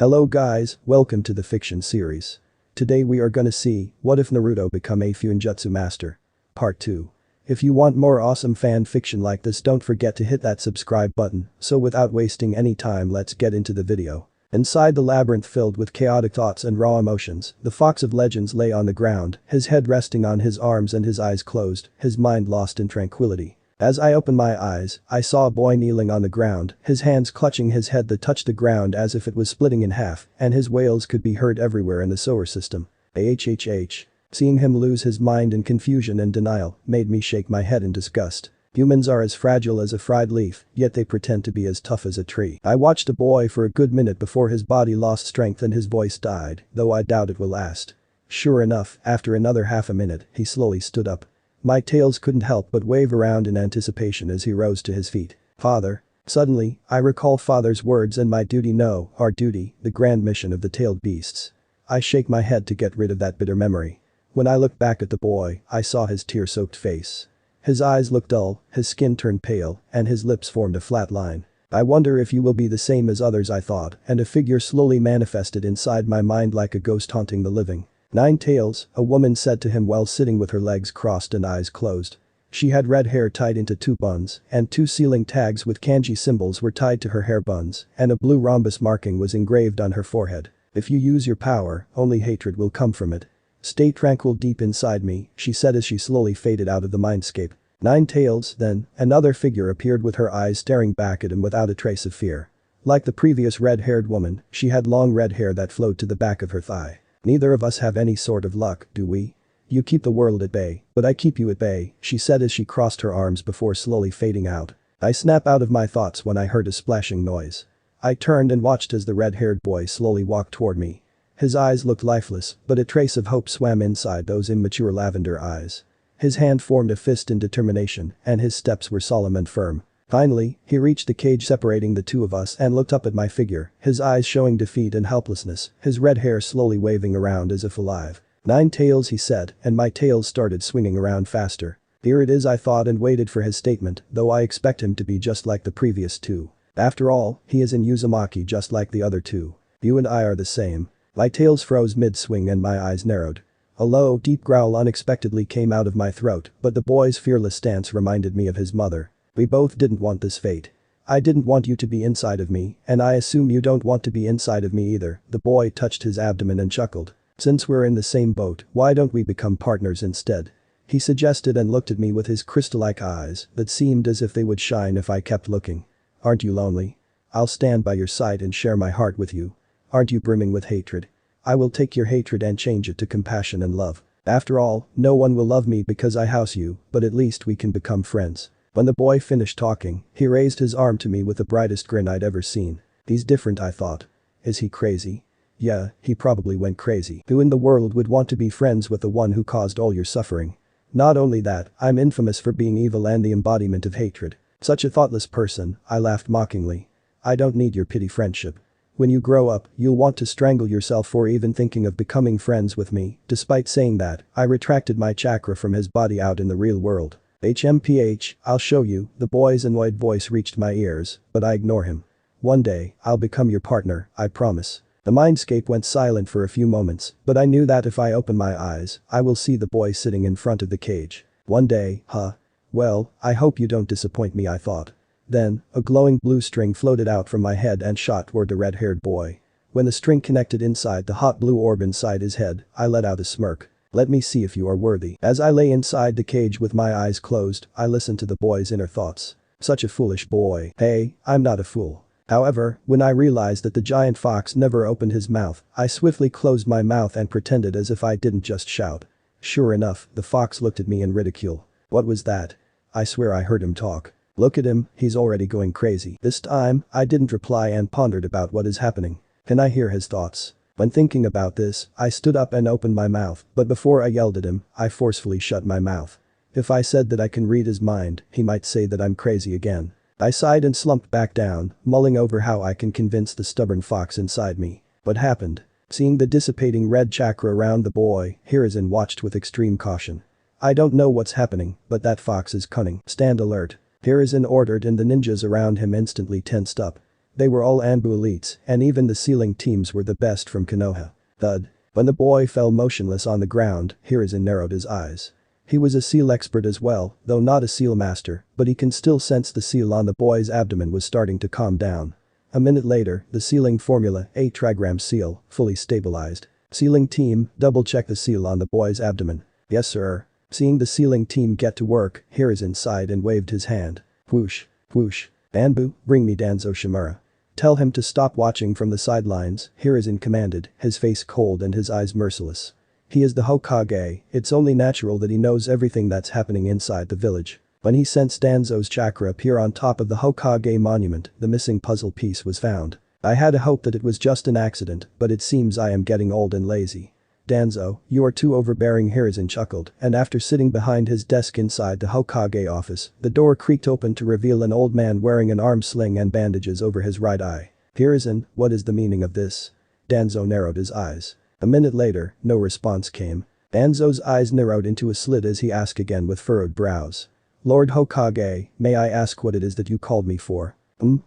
Hello guys, welcome to the fiction series. Today we are gonna see, what if Naruto become a Fuinjutsu Master? Part 2. If you want more awesome fan fiction like this, don't forget to hit that subscribe button. So without wasting any time, let's get into the video. Inside the labyrinth filled with chaotic thoughts and raw emotions, the Fox of Legends lay on the ground, his head resting on his arms and his eyes closed, his mind lost in tranquility. As I opened my eyes, I saw a boy kneeling on the ground, his hands clutching his head that touched the ground as if it was splitting in half, and his wails could be heard everywhere in the solar system. AHHH. Seeing him lose his mind in confusion and denial made me shake my head in disgust. Humans are as fragile as a fried leaf, yet they pretend to be as tough as a tree. I watched the boy for a good minute before his body lost strength and his voice died, though I doubt it will last. Sure enough, after another half a minute, he slowly stood up. My tails couldn't help but wave around in anticipation as he rose to his feet. Father. Suddenly, I recall father's words and my duty. No, our duty, the grand mission of the tailed beasts. I shake my head to get rid of that bitter memory. When I looked back at the boy, I saw his tear-soaked face. His eyes looked dull, his skin turned pale, and his lips formed a flat line. I wonder if you will be the same as others, I thought, and a figure slowly manifested inside my mind like a ghost haunting the living. 9 tails, a woman said to him while sitting with her legs crossed and eyes closed. She had red hair tied into 2 buns, and 2 sealing tags with kanji symbols were tied to her hair buns, and a blue rhombus marking was engraved on her forehead. If you use your power, only hatred will come from it. Stay tranquil deep inside me, she said as she slowly faded out of the mindscape. 9 tails, then, another figure appeared with her eyes staring back at him without a trace of fear. Like the previous red-haired woman, she had long red hair that flowed to the back of her thigh. Neither of us have any sort of luck, do we? You keep the world at bay, but I keep you at bay, she said as she crossed her arms before slowly fading out. I snapped out of my thoughts when I heard a splashing noise. I turned and watched as the red-haired boy slowly walked toward me. His eyes looked lifeless, but a trace of hope swam inside those immature lavender eyes. His hand formed a fist in determination, and his steps were solemn and firm. Finally, he reached the cage separating the two of us and looked up at my figure, his eyes showing defeat and helplessness, his red hair slowly waving around as if alive. 9 tails, he said, and my tails started swinging around faster. Here it is, I thought, and waited for his statement, though I expect him to be just like the previous 2. After all, he is in Uzumaki just like the other 2. You and I are the same. My tails froze mid-swing and my eyes narrowed. A low, deep growl unexpectedly came out of my throat, but the boy's fearless stance reminded me of his mother. We both didn't want this fate. I didn't want you to be inside of me, and I assume you don't want to be inside of me either. The boy touched his abdomen and chuckled. Since we're in the same boat, why don't we become partners instead? He suggested and looked at me with his crystal-like eyes that seemed as if they would shine if I kept looking. Aren't you lonely? I'll stand by your side and share my heart with you. Aren't you brimming with hatred? I will take your hatred and change it to compassion and love. After all, no one will love me because I house you, but at least we can become friends. When the boy finished talking, he raised his arm to me with the brightest grin I'd ever seen. He's different, I thought. Is he crazy? Yeah, he probably went crazy. Who in the world would want to be friends with the one who caused all your suffering? Not only that, I'm infamous for being evil and the embodiment of hatred. Such a thoughtless person, I laughed mockingly. I don't need your pity friendship. When you grow up, you'll want to strangle yourself for even thinking of becoming friends with me. Despite saying that, I retracted my chakra from his body out in the real world. HMPH, I'll show you, the boy's annoyed voice reached my ears, but I ignore him. One day, I'll become your partner, I promise. The mindscape went silent for a few moments, but I knew that if I open my eyes, I will see the boy sitting in front of the cage. One day, huh? Well, I hope you don't disappoint me, I thought. Then, a glowing blue string floated out from my head and shot toward the red-haired boy. When the string connected inside the hot blue orb inside his head, I let out a smirk. Let me see if you are worthy. As I lay inside the cage with my eyes closed, I listened to the boy's inner thoughts. Such a foolish boy. Hey, I'm not a fool. However, when I realized that the giant fox never opened his mouth, I swiftly closed my mouth and pretended as if I didn't just shout. Sure enough, the fox looked at me in ridicule. What was that? I swear I heard him talk. Look at him, he's already going crazy. This time, I didn't reply and pondered about what is happening. Can I hear his thoughts? When thinking about this, I stood up and opened my mouth, but before I yelled at him, I forcefully shut my mouth. If I said that I can read his mind, he might say that I'm crazy again. I sighed and slumped back down, mulling over how I can convince the stubborn fox inside me. What happened? Seeing the dissipating red chakra around the boy, Hiruzen watched with extreme caution. I don't know what's happening, but that fox is cunning. Stand alert. Hiruzen ordered and the ninjas around him instantly tensed up. They were all Anbu elites, and even the sealing teams were the best from Konoha. Thud. When the boy fell motionless on the ground, Hiruzen narrowed his eyes. He was a seal expert as well, though not a seal master, but he can still sense the seal on the boy's abdomen was starting to calm down. A minute later, the sealing formula, a trigram seal, fully stabilized. Sealing team, double-check the seal on the boy's abdomen. Yes sir. Seeing the sealing team get to work, Hiruzen sighed and waved his hand. Whoosh. Whoosh. Anbu, bring me Danzo Shimura. Tell him to stop watching from the sidelines, Hiruzen commanded, his face cold and his eyes merciless. He is the Hokage, it's only natural that he knows everything that's happening inside the village. When he sensed Danzo's chakra appear on top of the Hokage monument, the missing puzzle piece was found. I had a hope that it was just an accident, but it seems I am getting old and lazy. Danzo, you are too overbearing, Hiruzen chuckled, and after sitting behind his desk inside the Hokage office, the door creaked open to reveal an old man wearing an arm sling and bandages over his right eye. Hiruzen, what is the meaning of this? Danzo narrowed his eyes. A minute later, no response came. Danzo's eyes narrowed into a slit as he asked again with furrowed brows. Lord Hokage, may I ask what it is that you called me for?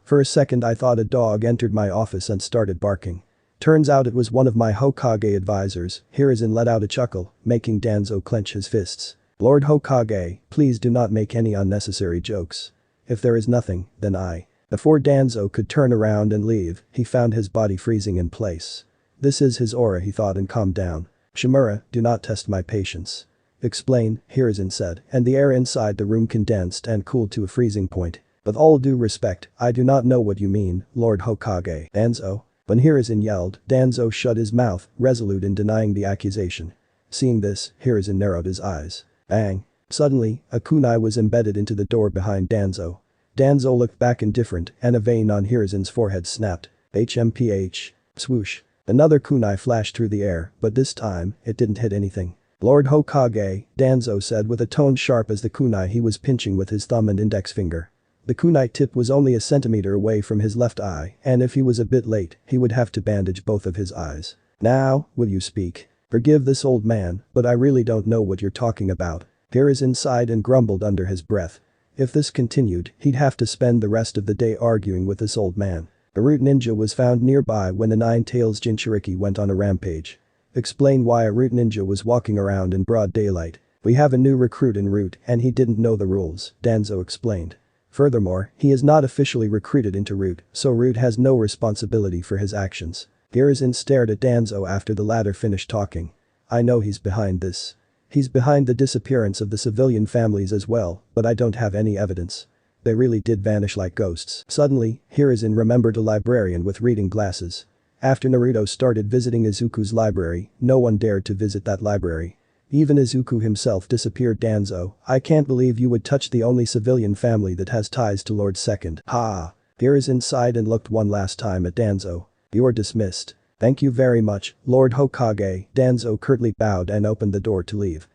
For a second I thought a dog entered my office and started barking. Turns out it was one of my Hokage advisors, Hiruzen let out a chuckle, making Danzo clench his fists. Lord Hokage, please do not make any unnecessary jokes. If there is nothing, then I. Before Danzo could turn around and leave, he found his body freezing in place. This is his aura, he thought, and calmed down. Shimura, do not test my patience. Explain, Hiruzen said, and the air inside the room condensed and cooled to a freezing point. With all due respect, I do not know what you mean, Lord Hokage. Danzo. When Hiruzen yelled, Danzo shut his mouth, resolute in denying the accusation. Seeing this, Hiruzen narrowed his eyes. Bang. Suddenly, a kunai was embedded into the door behind Danzo. Danzo looked back indifferent, and a vein on Hiruzen's forehead snapped. HMPH. Swoosh. Another kunai flashed through the air, but this time, it didn't hit anything. Lord Hokage, Danzo said with a tone sharp as the kunai he was pinching with his thumb and index finger. The kunai tip was only a centimeter away from his left eye, and if he was a bit late, he would have to bandage both of his eyes. Now, will you speak? Forgive this old man, but I really don't know what you're talking about. Hiruzen sighed and grumbled under his breath. If this continued, he'd have to spend the rest of the day arguing with this old man. A root ninja was found nearby when the Nine-Tails Jinchuriki went on a rampage. Explain why a root ninja was walking around in broad daylight. We have a new recruit in Root and he didn't know the rules, Danzo explained. Furthermore, he is not officially recruited into Root, so Root has no responsibility for his actions. Hiruzen stared at Danzo after the latter finished talking. I know he's behind this. He's behind the disappearance of the civilian families as well, but I don't have any evidence. They really did vanish like ghosts. Suddenly, Hiruzen remembered a librarian with reading glasses. After Naruto started visiting Izuku's library, no one dared to visit that library. Even Izuku himself disappeared. Danzo, I can't believe you would touch the only civilian family that has ties to Lord Second. Ha! Hiruzen sighed and looked one last time at Danzo. You're dismissed. Thank you very much, Lord Hokage. Danzo curtly bowed and opened the door to leave.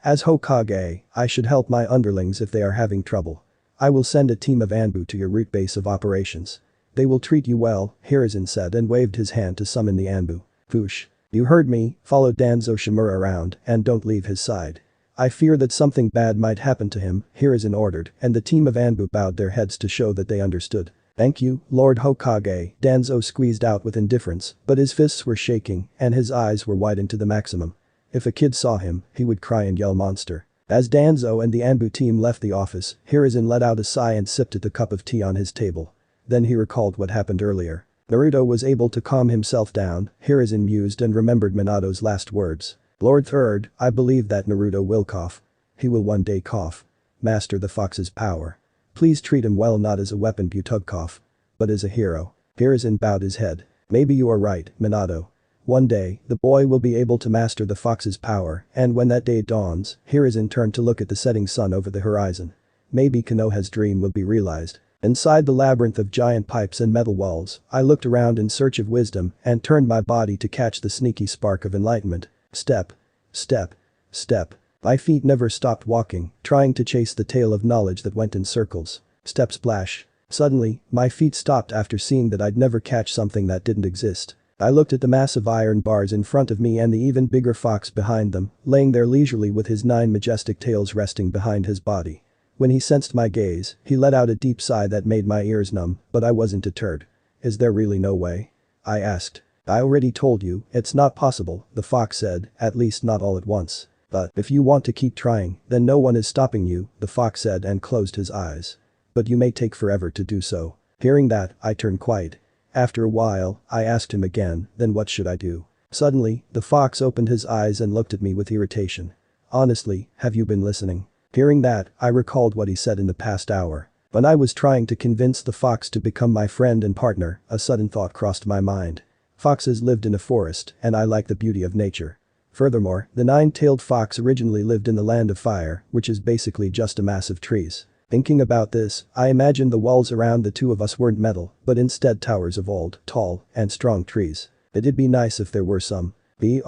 As Hokage, I should help my underlings if they are having trouble. I will send a team of Anbu to your Root base of operations. They will treat you well, Hiruzen said and waved his hand to summon the Anbu. Whoosh. You heard me, follow Danzo Shimura around and don't leave his side. I fear that something bad might happen to him, Hiruzen ordered, and the team of Anbu bowed their heads to show that they understood. Thank you, Lord Hokage, Danzo squeezed out with indifference, but his fists were shaking and his eyes were widened to the maximum. If a kid saw him, he would cry and yell monster. As Danzo and the Anbu team left the office, Hiruzen let out a sigh and sipped at the cup of tea on his table. Then he recalled what happened earlier. Naruto was able to calm himself down, Hiruzen mused and remembered Minato's last words. Lord Third, I believe that Naruto will cough. He will one day cough. Master the fox's power. Please treat him well, not as a weapon Butugkov, but as a hero. Hiruzen bowed his head. Maybe you are right, Minato. One day, the boy will be able to master the fox's power, and when that day dawns, Hiruzen turned to look at the setting sun over the horizon. Maybe Konoha's dream will be realized. Inside the labyrinth of giant pipes and metal walls, I looked around in search of wisdom and turned my body to catch the sneaky spark of enlightenment. Step. Step. Step. My feet never stopped walking, trying to chase the tail of knowledge that went in circles. Step splash. Suddenly, my feet stopped after seeing that I'd never catch something that didn't exist. I looked at the massive iron bars in front of me and the even bigger fox behind them, laying there leisurely with his 9 majestic tails resting behind his body. When he sensed my gaze, he let out a deep sigh that made my ears numb, but I wasn't deterred. Is there really no way? I asked. I already told you, it's not possible, the fox said, at least not all at once. But if you want to keep trying, then no one is stopping you, the fox said and closed his eyes. But you may take forever to do so. Hearing that, I turned quiet. After a while, I asked him again, then what should I do? Suddenly, the fox opened his eyes and looked at me with irritation. Honestly, have you been listening? Hearing that, I recalled what he said in the past hour. When I was trying to convince the fox to become my friend and partner, a sudden thought crossed my mind. Foxes lived in a forest, and I like the beauty of nature. Furthermore, the nine-tailed fox originally lived in the land of fire, which is basically just a mass of trees. Thinking about this, I imagined the walls around the two of us weren't metal, but instead towers of old, tall, and strong trees. It'd be nice if there were some trees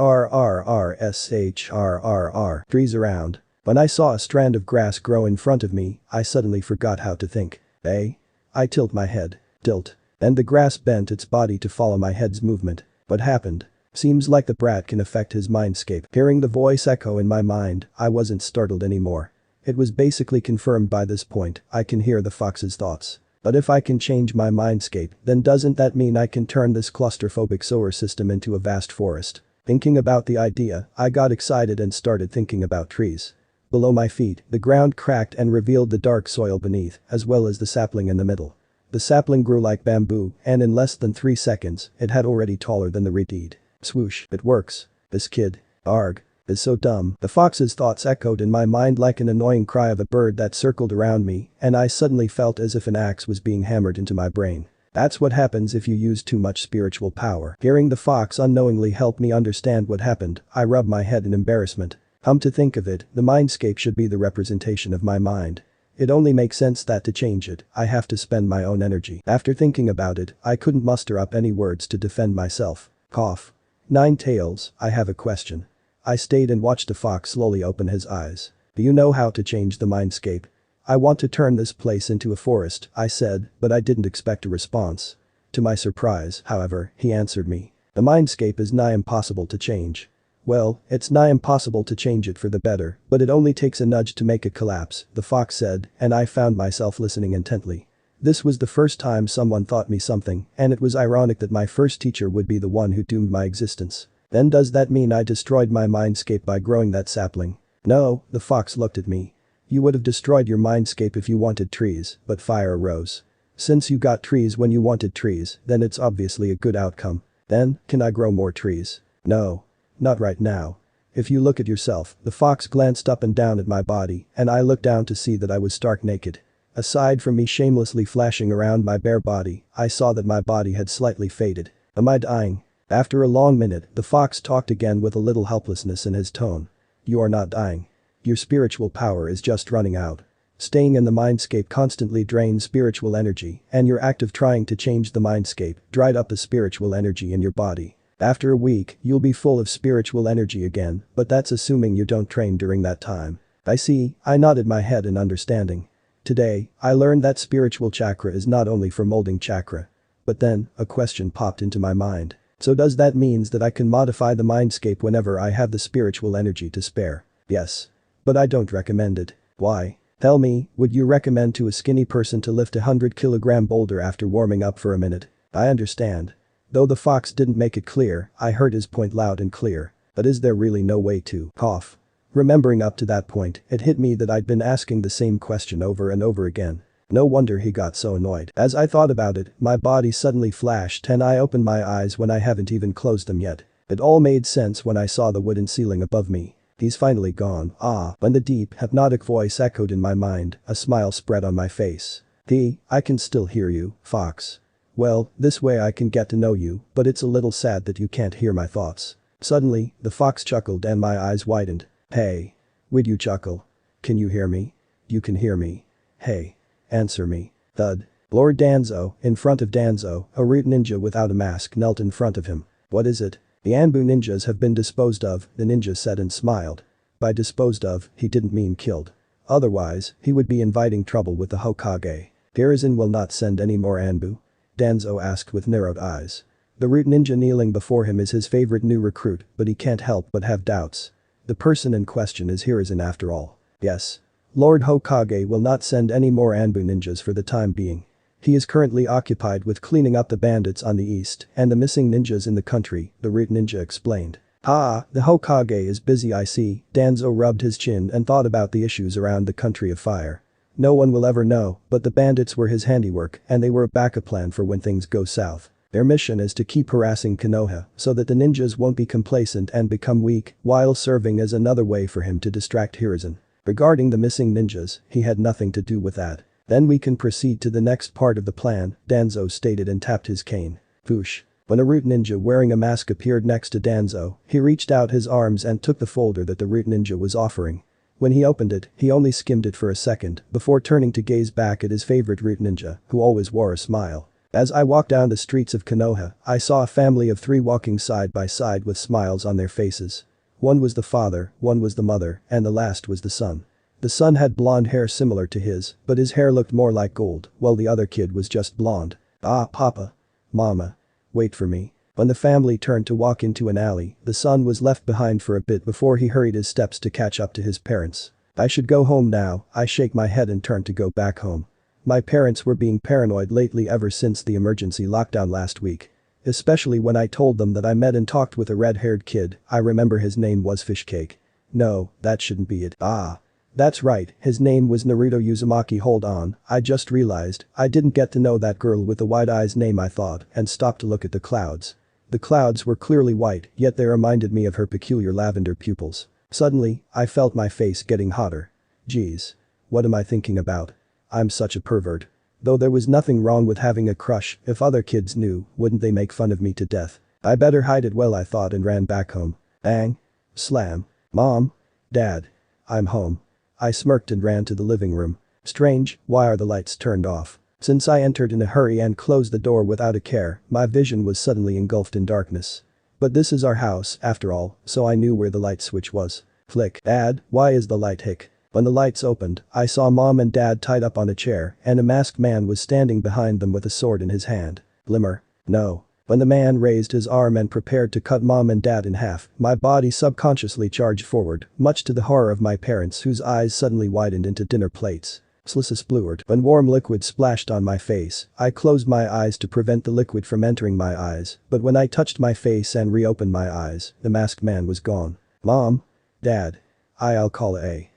around. When I saw a strand of grass grow in front of me, I suddenly forgot how to think. I tilt my head. Tilt. Then the grass bent its body to follow my head's movement. What happened? Seems like the brat can affect his mindscape. Hearing the voice echo in my mind, I wasn't startled anymore. It was basically confirmed by this point, I can hear the fox's thoughts. But if I can change my mindscape, then doesn't that mean I can turn this claustrophobic solar system into a vast forest? Thinking about the idea, I got excited and started thinking about trees. Below my feet, the ground cracked and revealed the dark soil beneath, as well as the sapling in the middle. The sapling grew like bamboo, and in less than 3 seconds, it had already taller than the reed. Swoosh, it works. This kid. Arg. Is so dumb. The fox's thoughts echoed in my mind like an annoying cry of a bird that circled around me, and I suddenly felt as if an axe was being hammered into my brain. That's what happens if you use too much spiritual power. Hearing the fox unknowingly help me understand what happened, I rubbed my head in embarrassment. To think of it, the mindscape should be the representation of my mind. It only makes sense that to change it, I have to spend my own energy. After thinking about it, I couldn't muster up any words to defend myself. Cough. Nine Tails, I have a question. I stayed and watched the fox slowly open his eyes. Do you know how to change the mindscape? I want to turn this place into a forest, I said, but I didn't expect a response. To my surprise, however, he answered me. The mindscape is nigh impossible to change. Well, it's nigh impossible to change it for the better, but it only takes a nudge to make it collapse, the fox said, and I found myself listening intently. This was the first time someone taught me something, and it was ironic that my first teacher would be the one who doomed my existence. Then does that mean I destroyed my mindscape by growing that sapling? No, the fox looked at me. You would have destroyed your mindscape if you wanted trees, but fire arose. Since you got trees when you wanted trees, then it's obviously a good outcome. Then, can I grow more trees? No. Not right now. If you look at yourself, the fox glanced up and down at my body, and I looked down to see that I was stark naked. Aside from me shamelessly flashing around my bare body, I saw that my body had slightly faded. Am I dying? After a long minute, the fox talked again with a little helplessness in his tone. You are not dying. Your spiritual power is just running out. Staying in the mindscape constantly drains spiritual energy, and your act of trying to change the mindscape dried up the spiritual energy in your body. After a week, you'll be full of spiritual energy again, but that's assuming you don't train during that time. I see, I nodded my head in understanding. Today, I learned that spiritual chakra is not only for molding chakra. But then, a question popped into my mind. So does that means that I can modify the mindscape whenever I have the spiritual energy to spare? Yes. But I don't recommend it. Why? Tell me, would you recommend to a skinny person to lift a 100-kilogram boulder after warming up for a minute? I understand. Though the fox didn't make it clear, I heard his point loud and clear. But is there really no way to cough? Remembering up to that point, it hit me that I'd been asking the same question over and over again. No wonder he got so annoyed. As I thought about it, my body suddenly flashed and I opened my eyes when I haven't even closed them yet. It all made sense when I saw the wooden ceiling above me. He's finally gone. When the deep, hypnotic voice echoed in my mind, a smile spread on my face. I can still hear you, fox. Well, this way I can get to know you, but it's a little sad that you can't hear my thoughts. Suddenly, the fox chuckled and my eyes widened. Hey. Would you chuckle? Can you hear me? You can hear me. Hey. Answer me. Thud. Lord Danzo, in front of Danzo, a root ninja without a mask knelt in front of him. What is it? The Anbu ninjas have been disposed of, the ninja said and smiled. By disposed of, he didn't mean killed. Otherwise, he would be inviting trouble with the Hokage. Hiruzen will not send any more Anbu? Danzo asked with narrowed eyes. The root ninja kneeling before him is his favorite new recruit, but he can't help but have doubts. The person in question is Hiruzen after all. Yes. Lord Hokage will not send any more Anbu ninjas for the time being. He is currently occupied with cleaning up the bandits on the east and the missing ninjas in the country, the root ninja explained. Ah, the Hokage is busy I see, Danzo rubbed his chin and thought about the issues around the country of fire. No one will ever know, but the bandits were his handiwork and they were a backup plan for when things go south. Their mission is to keep harassing Konoha so that the ninjas won't be complacent and become weak, while serving as another way for him to distract Hiruzen. Regarding the missing ninjas, he had nothing to do with that. Then we can proceed to the next part of the plan, Danzo stated and tapped his cane. Whoosh. When a root ninja wearing a mask appeared next to Danzo, he reached out his arms and took the folder that the root ninja was offering. When he opened it, he only skimmed it for a second before turning to gaze back at his favorite root ninja, who always wore a smile. As I walked down the streets of Konoha, I saw a family of 3 walking side by side with smiles on their faces. One was the father, one was the mother, and the last was the son. The son had blonde hair similar to his, but his hair looked more like gold, while the other kid was just blonde. Ah, Papa. Mama. Wait for me. When the family turned to walk into an alley, the son was left behind for a bit before he hurried his steps to catch up to his parents. I should go home now, I shake my head and turn to go back home. My parents were being paranoid lately ever since the emergency lockdown last week. Especially when I told them that I met and talked with a red-haired kid, I remember his name was Fishcake. No, that shouldn't be it. Ah. That's right, his name was Naruto Uzumaki. Hold on, I just realized, I didn't get to know that girl with the wide eyes name I thought and stopped to look at the clouds. The clouds were clearly white, yet they reminded me of her peculiar lavender pupils. Suddenly, I felt my face getting hotter. Geez. What am I thinking about? I'm such a pervert. Though there was nothing wrong with having a crush, if other kids knew, wouldn't they make fun of me to death? I better hide it well I thought and ran back home. Bang. Slam. Mom. Dad. I'm home. I smirked and ran to the living room. Strange, why are the lights turned off? Since I entered in a hurry and closed the door without a care, my vision was suddenly engulfed in darkness. But this is our house, after all, so I knew where the light switch was. Flick. Dad, why is the light hick? When the lights opened, I saw Mom and Dad tied up on a chair and a masked man was standing behind them with a sword in his hand. Glimmer. No. When the man raised his arm and prepared to cut Mom and Dad in half, my body subconsciously charged forward, much to the horror of my parents whose eyes suddenly widened into dinner plates. Slissa sploored. When warm liquid splashed on my face, I closed my eyes to prevent the liquid from entering my eyes, but when I touched my face and reopened my eyes, the masked man was gone. Mom? Dad? I'll call a.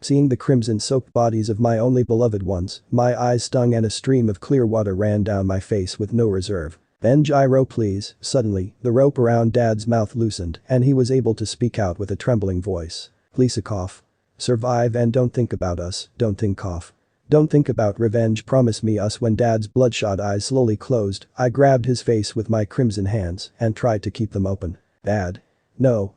Seeing the crimson-soaked bodies of my only beloved ones, my eyes stung and a stream of clear water ran down my face with no reserve. Then gyro please. Suddenly, the rope around Dad's mouth loosened and he was able to speak out with a trembling voice. Please cough. Survive and don't think about us, don't think cough. Don't think about revenge, promise me us. When Dad's bloodshot eyes slowly closed, I grabbed his face with my crimson hands and tried to keep them open. Dad. No.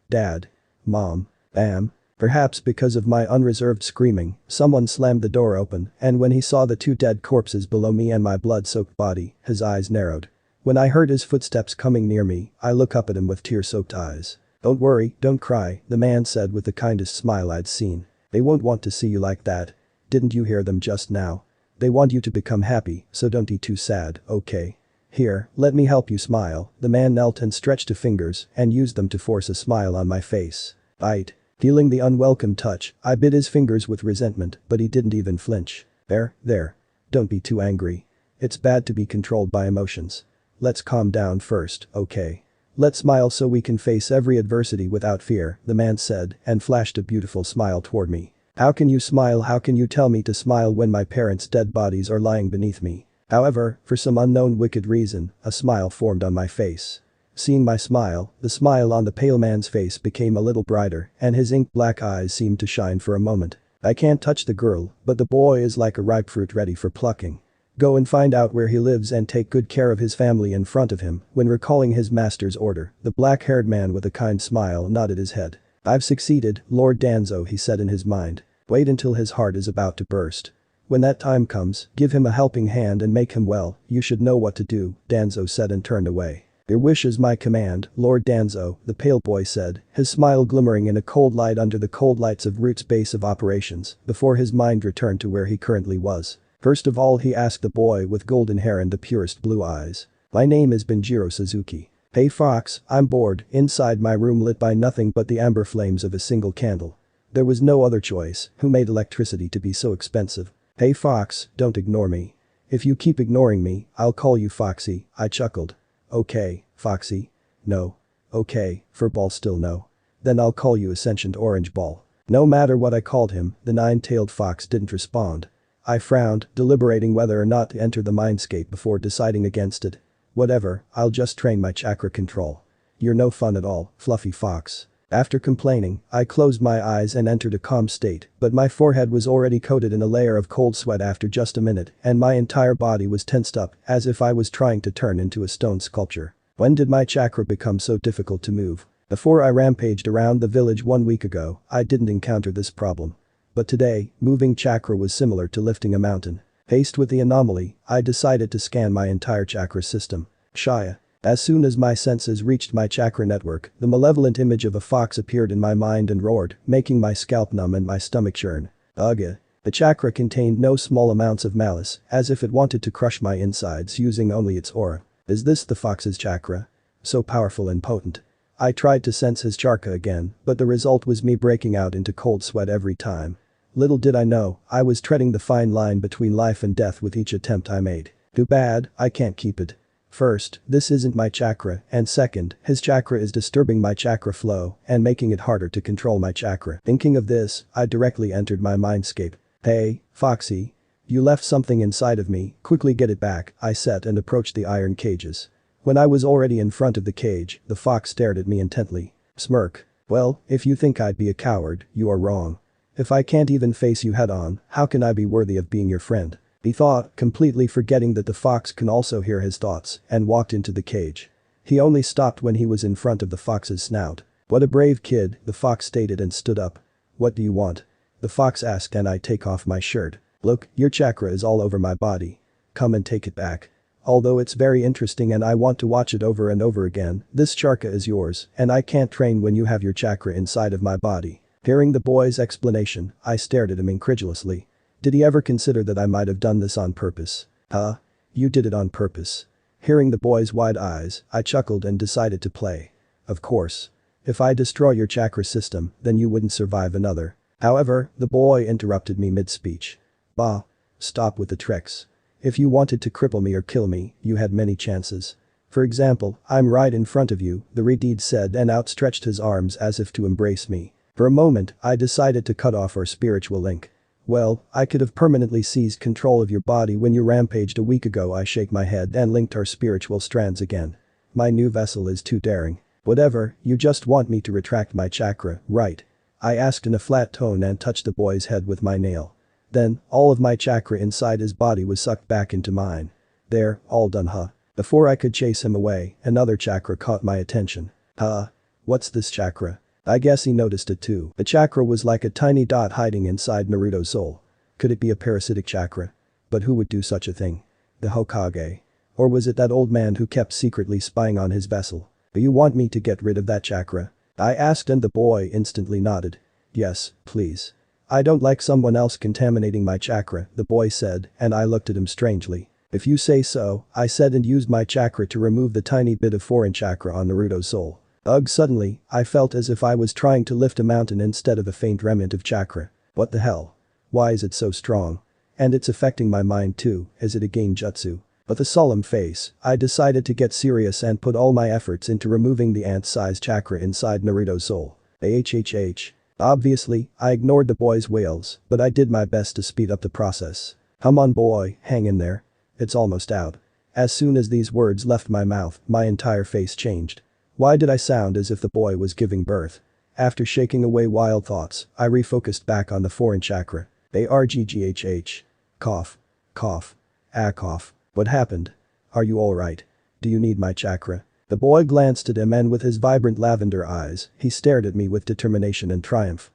Dad. Mom. Bam. Perhaps because of my unreserved screaming, someone slammed the door open and when he saw the 2 dead corpses below me and my blood-soaked body, his eyes narrowed. When I heard his footsteps coming near me, I looked up at him with tear-soaked eyes. Don't worry, don't cry, the man said with the kindest smile I'd seen. They won't want to see you like that. Didn't you hear them just now? They want you to become happy, so don't be too sad, okay? Here, let me help you smile. The man knelt and stretched his fingers and used them to force a smile on my face. Bite. Feeling the unwelcome touch, I bit his fingers with resentment, but he didn't even flinch. There. Don't be too angry. It's bad to be controlled by emotions. Let's calm down first, okay? Let's smile so we can face every adversity without fear, the man said and flashed a beautiful smile toward me. How can you smile? How can you tell me to smile when my parents' dead bodies are lying beneath me? However, for some unknown wicked reason, a smile formed on my face. Seeing my smile, the smile on the pale man's face became a little brighter and his ink black eyes seemed to shine for a moment. I can't touch the girl, but the boy is like a ripe fruit ready for plucking. Go and find out where he lives and take good care of his family in front of him. When recalling his master's order, the black-haired man with a kind smile nodded his head. I've succeeded, Lord Danzo, he said in his mind. Wait until his heart is about to burst. When that time comes, give him a helping hand and make him well. You should know what to do, Danzo said and turned away. Your wish is my command, Lord Danzo, the pale boy said, his smile glimmering in a cold light under the cold lights of Root's base of operations, before his mind returned to where he currently was. First of all he asked the boy with golden hair and the purest blue eyes. My name is Benjiro Suzuki. Hey Fox, I'm bored, inside my room lit by nothing but the amber flames of a single candle. There was no other choice, who made electricity to be so expensive? Hey Fox, don't ignore me. If you keep ignoring me, I'll call you Foxy, I chuckled. Okay, Foxy. No. Okay, Furball still no. Then I'll call you a sentient orange ball. No matter what I called him, the nine-tailed fox didn't respond. I frowned, deliberating whether or not to enter the mindscape before deciding against it. Whatever, I'll just train my chakra control. You're no fun at all, Fluffy Fox. After complaining, I closed my eyes and entered a calm state, but my forehead was already coated in a layer of cold sweat after just a minute, and my entire body was tensed up, as if I was trying to turn into a stone sculpture. When did my chakra become so difficult to move? Before I rampaged around the village 1 week ago, I didn't encounter this problem. But today, moving chakra was similar to lifting a mountain. Faced with the anomaly, I decided to scan my entire chakra system. Shia. As soon as my senses reached my chakra network, the malevolent image of a fox appeared in my mind and roared, making my scalp numb and my stomach churn. Ugh. The chakra contained no small amounts of malice, as if it wanted to crush my insides using only its aura. Is this the fox's chakra? So powerful and potent. I tried to sense his chakra again, but the result was me breaking out into cold sweat every time. Little did I know, I was treading the fine line between life and death with each attempt I made. Too bad, I can't keep it. First, this isn't my chakra, and second, his chakra is disturbing my chakra flow and making it harder to control my chakra. Thinking of this, I directly entered my mindscape. Hey, Foxy. You left something inside of me, quickly get it back, I said and approached the iron cages. When I was already in front of the cage, the fox stared at me intently. Smirk. Well, if you think I'd be a coward, you are wrong. If I can't even face you head on, how can I be worthy of being your friend? He thought, completely forgetting that the fox can also hear his thoughts, and walked into the cage. He only stopped when he was in front of the fox's snout. What a brave kid, the fox stated and stood up. What do you want? The fox asked and I take off my shirt. Look, your chakra is all over my body. Come and take it back. Although it's very interesting and I want to watch it over and over again, this chakra is yours, and I can't train when you have your chakra inside of my body. Hearing the boy's explanation, I stared at him incredulously. Did he ever consider that I might have done this on purpose? Huh? You did it on purpose. Hearing the boy's wide eyes, I chuckled and decided to play. Of course. If I destroy your chakra system, then you wouldn't survive another. However, the boy interrupted me mid-speech. Bah. Stop with the tricks. If you wanted to cripple me or kill me, you had many chances. For example, I'm right in front of you, the Redeed said and outstretched his arms as if to embrace me. For a moment, I decided to cut off our spiritual link. Well, I could have permanently seized control of your body when you rampaged a week ago. I shake my head and linked our spiritual strands again. My new vessel is too daring. Whatever, you just want me to retract my chakra, right? I asked in a flat tone and touched the boy's head with my nail. Then, all of my chakra inside his body was sucked back into mine. There, all done huh? Before I could chase him away, another chakra caught my attention. Huh? What's this chakra? I guess he noticed it too. The chakra was like a tiny dot hiding inside Naruto's soul. Could it be a parasitic chakra? But who would do such a thing? The Hokage? Or was it that old man who kept secretly spying on his vessel? Do you want me to get rid of that chakra? I asked and the boy instantly nodded. Yes, please. I don't like someone else contaminating my chakra, the boy said, and I looked at him strangely. If you say so, I said and used my chakra to remove the tiny bit of foreign chakra on Naruto's soul. Ugh, suddenly, I felt as if I was trying to lift a mountain instead of a faint remnant of chakra. What the hell? Why is it so strong? And it's affecting my mind too, is it a genjutsu? With a solemn face, I decided to get serious and put all my efforts into removing the ant-sized chakra inside Naruto's soul. HHH. Obviously, I ignored the boy's wails, but I did my best to speed up the process. Come on boy, hang in there. It's almost out. As soon as these words left my mouth, my entire face changed. Why did I sound as if the boy was giving birth? After shaking away wild thoughts, I refocused back on the foreign chakra. ARGGHH. Cough. Cough. Ah cough. What happened? Are you alright? Do you need my chakra? The boy glanced at him and with his vibrant lavender eyes, he stared at me with determination and triumph.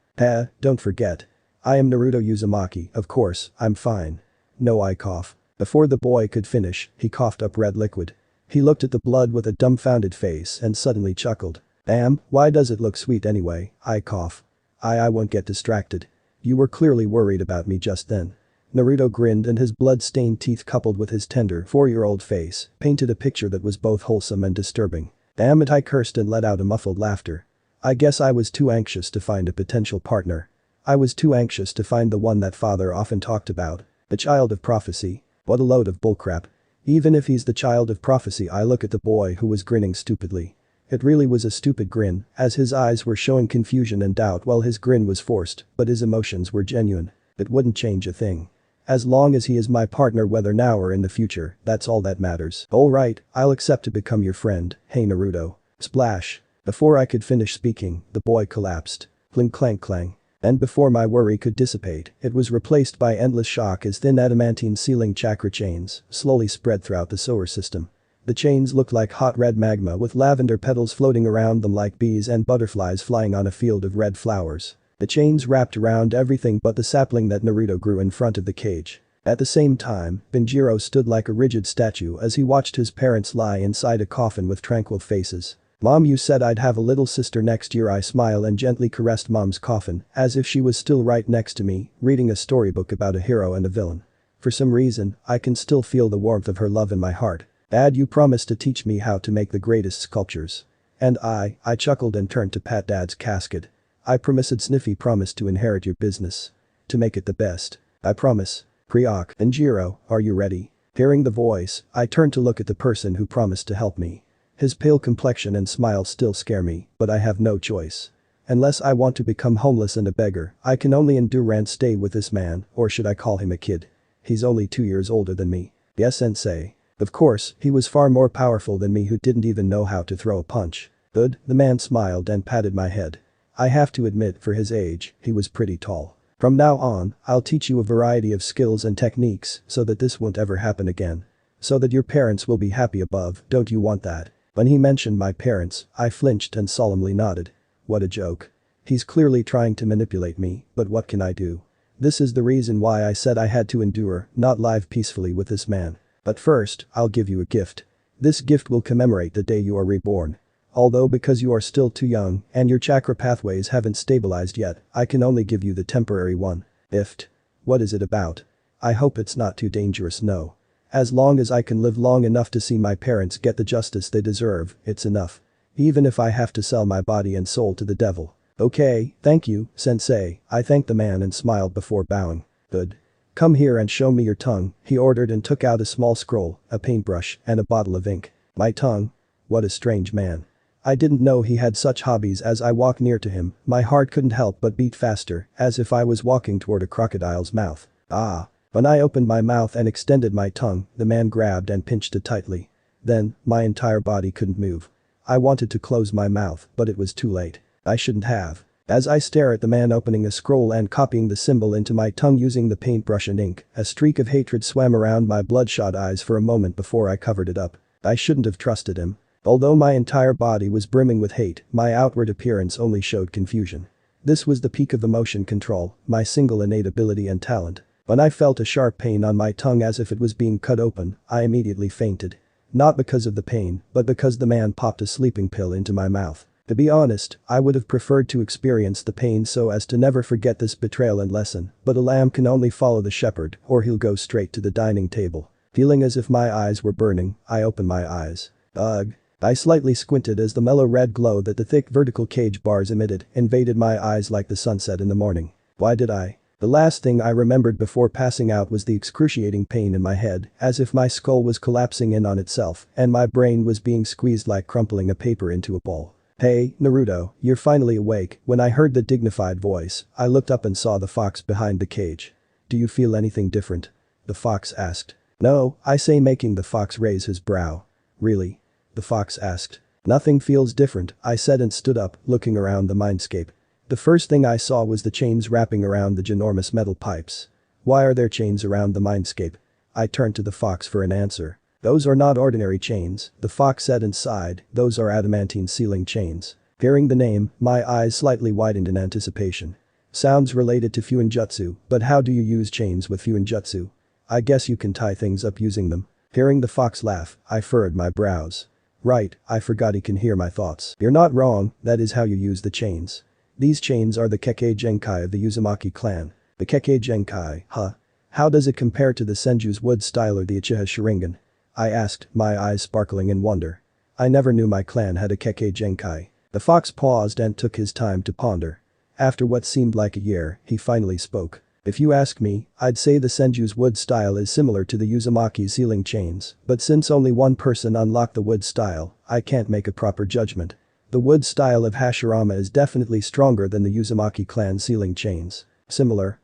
Don't forget. I am Naruto Uzumaki, of course, I'm fine. No I cough. Before the boy could finish, he coughed up red liquid. He looked at the blood with a dumbfounded face and suddenly chuckled. Damn, why does it look sweet anyway? I cough. I won't get distracted. You were clearly worried about me just then. Naruto grinned and his blood-stained teeth coupled with his tender 4-year-old face painted a picture that was both wholesome and disturbing. Damn it, I cursed and let out a muffled laughter. I guess I was too anxious to find a potential partner. I was too anxious to find the one that father often talked about. The child of prophecy. What a load of bullcrap. Even if he's the child of prophecy, I look at the boy who was grinning stupidly. It really was a stupid grin, as his eyes were showing confusion and doubt while his grin was forced, but his emotions were genuine. It wouldn't change a thing. As long as he is my partner, whether now or in the future, that's all that matters. Alright, I'll accept to become your friend, hey Naruto. Splash. Before I could finish speaking, the boy collapsed. Clink clank clang. And before my worry could dissipate, it was replaced by endless shock as thin adamantine sealing chakra chains slowly spread throughout the solar system. The chains looked like hot red magma with lavender petals floating around them like bees and butterflies flying on a field of red flowers. The chains wrapped around everything but the sapling that Naruto grew in front of the cage. At the same time, Banjiro stood like a rigid statue as he watched his parents lie inside a coffin with tranquil faces. Mom, you said I'd have a little sister next year. I smiled and gently caressed Mom's coffin, as if she was still right next to me, reading a storybook about a hero and a villain. For some reason, I can still feel the warmth of her love in my heart. Dad, you promised to teach me how to make the greatest sculptures. And I chuckled and turned to pat Dad's casket. I promised. Sniffy promised to inherit your business. To make it the best. I promise. Priok. Banjiro, are you ready? Hearing the voice, I turned to look at the person who promised to help me. His pale complexion and smile still scare me, but I have no choice. Unless I want to become homeless and a beggar, I can only endure and stay with this man, or should I call him a kid? He's only 2 years older than me. Yes, sensei. Of course, he was far more powerful than me, who didn't even know how to throw a punch. Good, the man smiled and patted my head. I have to admit, for his age, he was pretty tall. From now on, I'll teach you a variety of skills and techniques so that this won't ever happen again. So that your parents will be happy above, don't you want that? When he mentioned my parents, I flinched and solemnly nodded. What a joke. He's clearly trying to manipulate me, but what can I do? This is the reason why I said I had to endure, not live peacefully with this man. But first, I'll give you a gift. This gift will commemorate the day you are reborn. Although because you are still too young and your chakra pathways haven't stabilized yet, I can only give you the temporary one. Gift. What is it about? I hope it's not too dangerous. No. As long as I can live long enough to see my parents get the justice they deserve, it's enough. Even if I have to sell my body and soul to the devil. Okay, thank you, sensei. I thanked the man and smiled before bowing. Good. Come here and show me your tongue, he ordered and took out a small scroll, a paintbrush, and a bottle of ink. My tongue? What a strange man. I didn't know he had such hobbies. As I walked near to him, my heart couldn't help but beat faster, as if I was walking toward a crocodile's mouth. Ah. When I opened my mouth and extended my tongue, the man grabbed and pinched it tightly. Then, my entire body couldn't move. I wanted to close my mouth, but it was too late. I shouldn't have. As I stare at the man opening a scroll and copying the symbol into my tongue using the paintbrush and ink, a streak of hatred swam around my bloodshot eyes for a moment before I covered it up. I shouldn't have trusted him. Although my entire body was brimming with hate, my outward appearance only showed confusion. This was the peak of emotion control, my single innate ability and talent. When I felt a sharp pain on my tongue as if it was being cut open, I immediately fainted. Not because of the pain, but because the man popped a sleeping pill into my mouth. To be honest, I would have preferred to experience the pain so as to never forget this betrayal and lesson, but a lamb can only follow the shepherd or he'll go straight to the dining table. Feeling as if my eyes were burning, I opened my eyes. Ugh. I slightly squinted as the mellow red glow that the thick vertical cage bars emitted invaded my eyes like the sunset in the morning. Why did I? The last thing I remembered before passing out was the excruciating pain in my head, as if my skull was collapsing in on itself and my brain was being squeezed like crumpling a paper into a ball. Hey, Naruto, you're finally awake. When I heard the dignified voice, I looked up and saw the fox behind the cage. Do you feel anything different? The fox asked. No, I say, making the fox raise his brow. Really? The fox asked. Nothing feels different, I said and stood up, looking around the mindscape. The first thing I saw was the chains wrapping around the ginormous metal pipes. Why are there chains around the mindscape? I turned to the fox for an answer. Those are not ordinary chains, the fox said and sighed, those are adamantine sealing chains. Hearing the name, my eyes slightly widened in anticipation. Sounds related to Fuinjutsu, but how do you use chains with Fuinjutsu? I guess you can tie things up using them. Hearing the fox laugh, I furrowed my brows. Right, I forgot he can hear my thoughts. You're not wrong, that is how you use the chains. These chains are the Kekkei Genkai of the Uzumaki clan. The Kekkei Genkai, huh? How does it compare to the Senju's wood style or the Uchiha Sharingan? I asked, my eyes sparkling in wonder. I never knew my clan had a Kekkei Genkai. The fox paused and took his time to ponder. After what seemed like a year, he finally spoke. If you ask me, I'd say the Senju's wood style is similar to the Uzumaki's sealing chains, but since only one person unlocked the wood style, I can't make a proper judgment. The wood style of Hashirama is definitely stronger than the Uzumaki clan's sealing chains. Similar?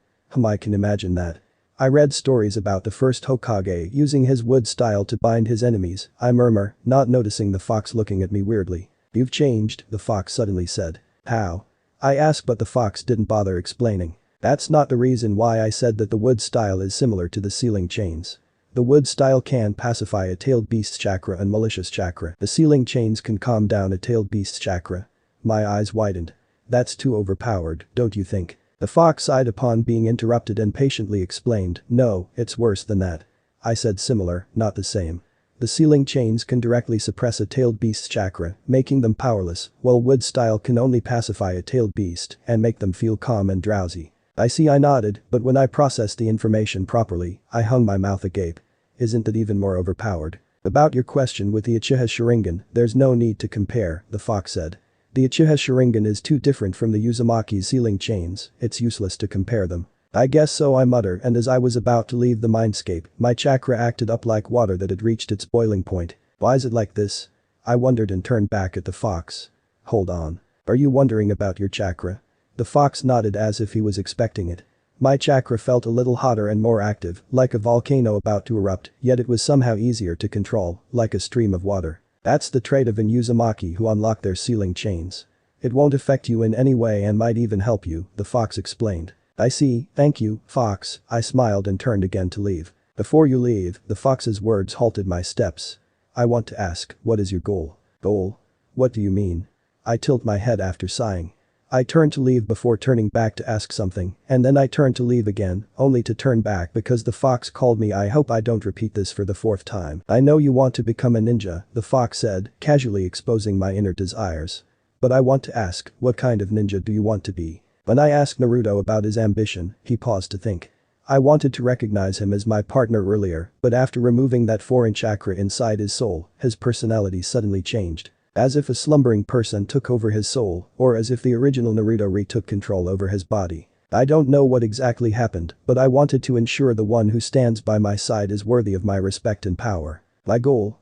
I can imagine that. I read stories about the first Hokage using his wood style to bind his enemies, I murmur, not noticing the fox looking at me weirdly. You've changed, the fox suddenly said. How? I asked, but the fox didn't bother explaining. That's not the reason why I said that the wood style is similar to the sealing chains. The wood style can pacify a tailed beast's chakra and malicious chakra. The sealing chains can calm down a tailed beast's chakra. My eyes widened. That's too overpowered, don't you think? The fox sighed upon being interrupted and patiently explained, no, it's worse than that. I said similar, not the same. The sealing chains can directly suppress a tailed beast's chakra, making them powerless, while wood style can only pacify a tailed beast and make them feel calm and drowsy. I see, I nodded, but when I processed the information properly, I hung my mouth agape. Isn't that even more overpowered? About your question with the Uchiha Sharingan, there's no need to compare, the fox said. The Uchiha Sharingan is too different from the Uzumaki's sealing chains, it's useless to compare them. I guess so, I mutter, and as I was about to leave the mindscape, my chakra acted up like water that had reached its boiling point. Why is it like this? I wondered and turned back at the fox. Hold on. Are you wondering about your chakra? The fox nodded as if he was expecting it. My chakra felt a little hotter and more active, like a volcano about to erupt, yet it was somehow easier to control, like a stream of water. That's the trait of an Uzumaki who unlock their sealing chains. It won't affect you in any way and might even help you, the fox explained. I see, thank you, fox, I smiled and turned again to leave. Before you leave, the fox's words halted my steps. I want to ask, what is your goal? Goal? What do you mean? I tilt my head after sighing. I turned to leave before turning back to ask something, and then I turned to leave again, only to turn back because the fox called me. I hope I don't repeat this for the fourth time. I know you want to become a ninja, the fox said, casually exposing my inner desires. But I want to ask, what kind of ninja do you want to be? When I asked Naruto about his ambition, he paused to think. I wanted to recognize him as my partner earlier, but after removing that foreign chakra inside his soul, his personality suddenly changed. As if a slumbering person took over his soul, or as if the original Naruto retook control over his body. I don't know what exactly happened, but I wanted to ensure the one who stands by my side is worthy of my respect and power. My goal,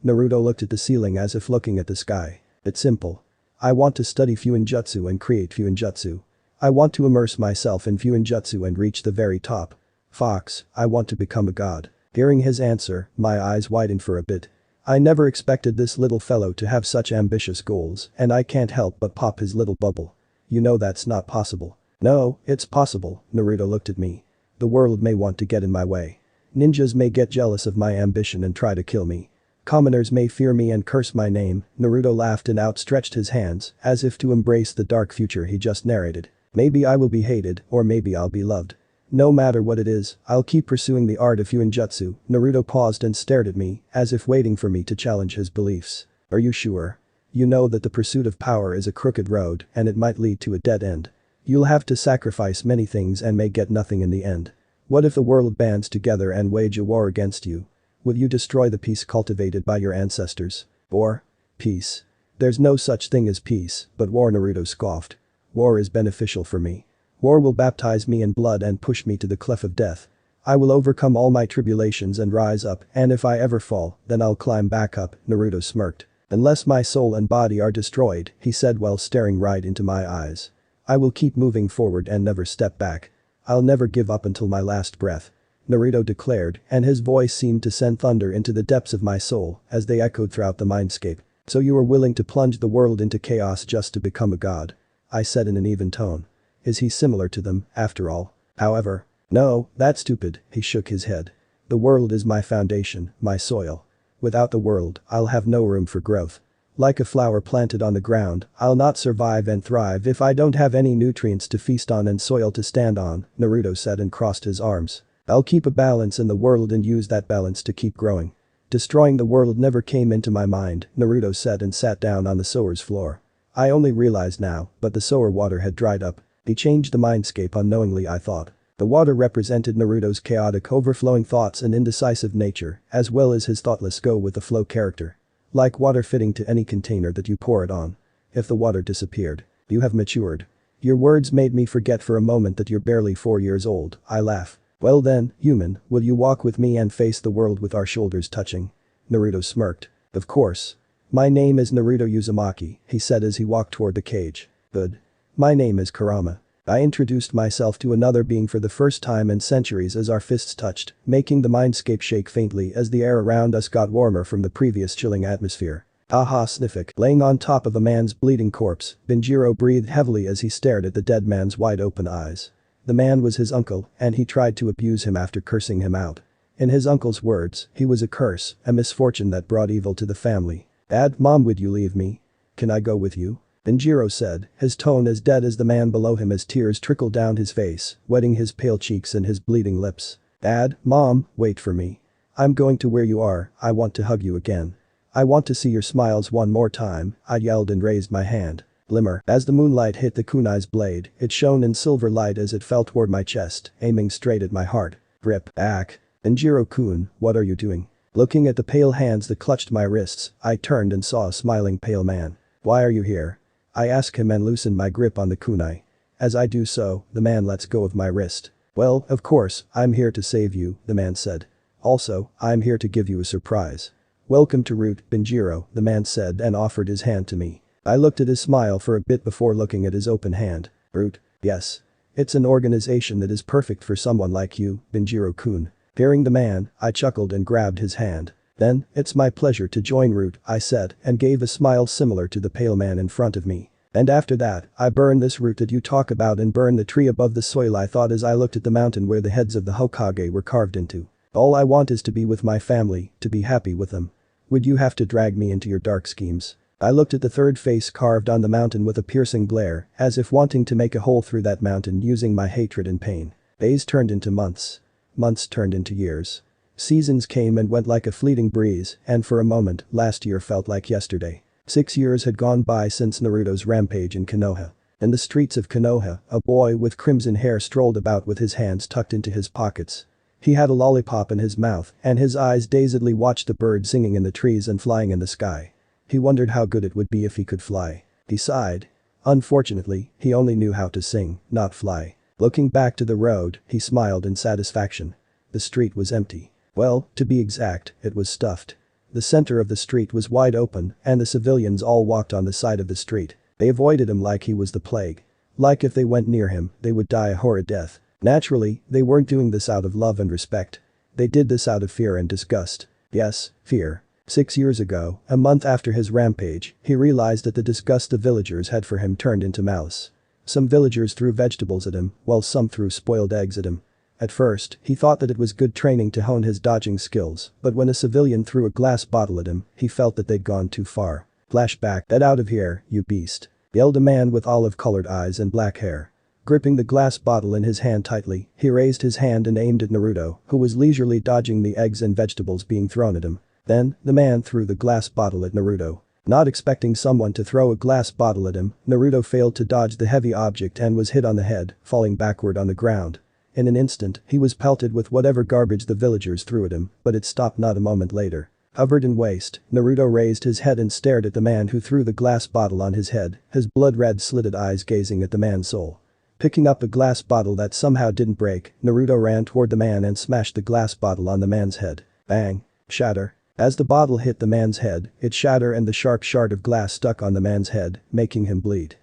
Naruto looked at the ceiling as if looking at the sky. It's simple. I want to study Fuinjutsu and create Fuinjutsu. I want to immerse myself in Fuinjutsu and reach the very top. Fox, I want to become a god. Hearing his answer, my eyes widened for a bit. I never expected this little fellow to have such ambitious goals, and I can't help but pop his little bubble. You know that's not possible. No, it's possible, Naruto looked at me. The world may want to get in my way. Ninjas may get jealous of my ambition and try to kill me. Commoners may fear me and curse my name. Naruto laughed and outstretched his hands, as if to embrace the dark future he just narrated. Maybe I will be hated, or maybe I'll be loved. No matter what it is, I'll keep pursuing the art of Fuinjutsu. Naruto paused and stared at me, as if waiting for me to challenge his beliefs. Are you sure? You know that the pursuit of power is a crooked road, and it might lead to a dead end. You'll have to sacrifice many things and may get nothing in the end. What if the world bands together and wage a war against you? Will you destroy the peace cultivated by your ancestors? Or? Peace. There's no such thing as peace, but war, Naruto scoffed. War is beneficial for me. War will baptize me in blood and push me to the cliff of death. I will overcome all my tribulations and rise up, and if I ever fall, then I'll climb back up, Naruto smirked. Unless my soul and body are destroyed, he said while staring right into my eyes. I will keep moving forward and never step back. I'll never give up until my last breath. Naruto declared, and his voice seemed to send thunder into the depths of my soul as they echoed throughout the mindscape. So you are willing to plunge the world into chaos just to become a god? I said in an even tone. Is he similar to them, after all? However. No, that's stupid, he shook his head. The world is my foundation, my soil. Without the world, I'll have no room for growth. Like a flower planted on the ground, I'll not survive and thrive if I don't have any nutrients to feast on and soil to stand on, Naruto said and crossed his arms. I'll keep a balance in the world and use that balance to keep growing. Destroying the world never came into my mind, Naruto said and sat down on the sewer's floor. I only realized now, but the sewer water had dried up. He changed the mindscape unknowingly, I thought. The water represented Naruto's chaotic, overflowing thoughts and indecisive nature, as well as his thoughtless go-with-the-flow character. Like water fitting to any container that you pour it on. If the water disappeared, you have matured. Your words made me forget for a moment that you're barely 4 years old, I laugh. Well then, human, will you walk with me and face the world with our shoulders touching? Naruto smirked. Of course. My name is Naruto Uzumaki, he said as he walked toward the cage. Good. My name is Kurama. I introduced myself to another being for the first time in centuries as our fists touched, making the mindscape shake faintly as the air around us got warmer from the previous chilling atmosphere. Haha sniffik. Laying on top of a man's bleeding corpse, Benjiro breathed heavily as he stared at the dead man's wide-open eyes. The man was his uncle, and he tried to abuse him after cursing him out. In his uncle's words, he was a curse, a misfortune that brought evil to the family. Dad, Mom, would you leave me? Can I go with you? Benjiro said, his tone as dead as the man below him as tears trickled down his face, wetting his pale cheeks and his bleeding lips. Dad, Mom, wait for me. I'm going to where you are, I want to hug you again. I want to see your smiles one more time, I yelled and raised my hand. Glimmer. As the moonlight hit the kunai's blade, it shone in silver light as it fell toward my chest, aiming straight at my heart. Grip. Back. Benjiro-kun, what are you doing? Looking at the pale hands that clutched my wrists, I turned and saw a smiling pale man. Why are you here? I asked him and loosened my grip on the kunai. As I do so, the man lets go of my wrist. Well, of course, I'm here to save you, the man said. Also, I'm here to give you a surprise. Welcome to Root, Benjiro, the man said and offered his hand to me. I looked at his smile for a bit before looking at his open hand. Root? Yes. It's an organization that is perfect for someone like you, Benjiro-kun. Hearing the man, I chuckled and grabbed his hand. Then, it's my pleasure to join Root, I said and gave a smile similar to the pale man in front of me. And after that, I burn this root that you talk about and burn the tree above the soil, I thought as I looked at the mountain where the heads of the Hokage were carved into. All I want is to be with my family, to be happy with them. Would you have to drag me into your dark schemes? I looked at the third face carved on the mountain with a piercing glare, as if wanting to make a hole through that mountain using my hatred and pain. Days turned into months. Months turned into years. Seasons came and went like a fleeting breeze, and for a moment, last year felt like yesterday. 6 years had gone by since Naruto's rampage in Konoha. In the streets of Konoha, a boy with crimson hair strolled about with his hands tucked into his pockets. He had a lollipop in his mouth, and his eyes dazedly watched the birds singing in the trees and flying in the sky. He wondered how good it would be if he could fly. He sighed. Unfortunately, he only knew how to sing, not fly. Looking back to the road, he smiled in satisfaction. The street was empty. Well, to be exact, it was stuffed. The center of the street was wide open, and the civilians all walked on the side of the street. They avoided him like he was the plague. Like if they went near him, they would die a horrid death. Naturally, they weren't doing this out of love and respect. They did this out of fear and disgust. Yes, fear. 6 years ago, a month after his rampage, he realized that the disgust the villagers had for him turned into malice. Some villagers threw vegetables at him, while some threw spoiled eggs at him. At first, he thought that it was good training to hone his dodging skills, but when a civilian threw a glass bottle at him, he felt that they'd gone too far. Flashback. Get out of here, you beast. Yelled a man with olive-colored eyes and black hair. Gripping the glass bottle in his hand tightly, he raised his hand and aimed at Naruto, who was leisurely dodging the eggs and vegetables being thrown at him. Then, the man threw the glass bottle at Naruto. Not expecting someone to throw a glass bottle at him, Naruto failed to dodge the heavy object and was hit on the head, falling backward on the ground. In an instant, he was pelted with whatever garbage the villagers threw at him, but it stopped not a moment later. Covered in waste, Naruto raised his head and stared at the man who threw the glass bottle on his head, his blood-red slitted eyes gazing at the man's soul. Picking up a glass bottle that somehow didn't break, Naruto ran toward the man and smashed the glass bottle on the man's head. Bang. Shatter. As the bottle hit the man's head, it shattered and the sharp shard of glass stuck on the man's head, making him bleed.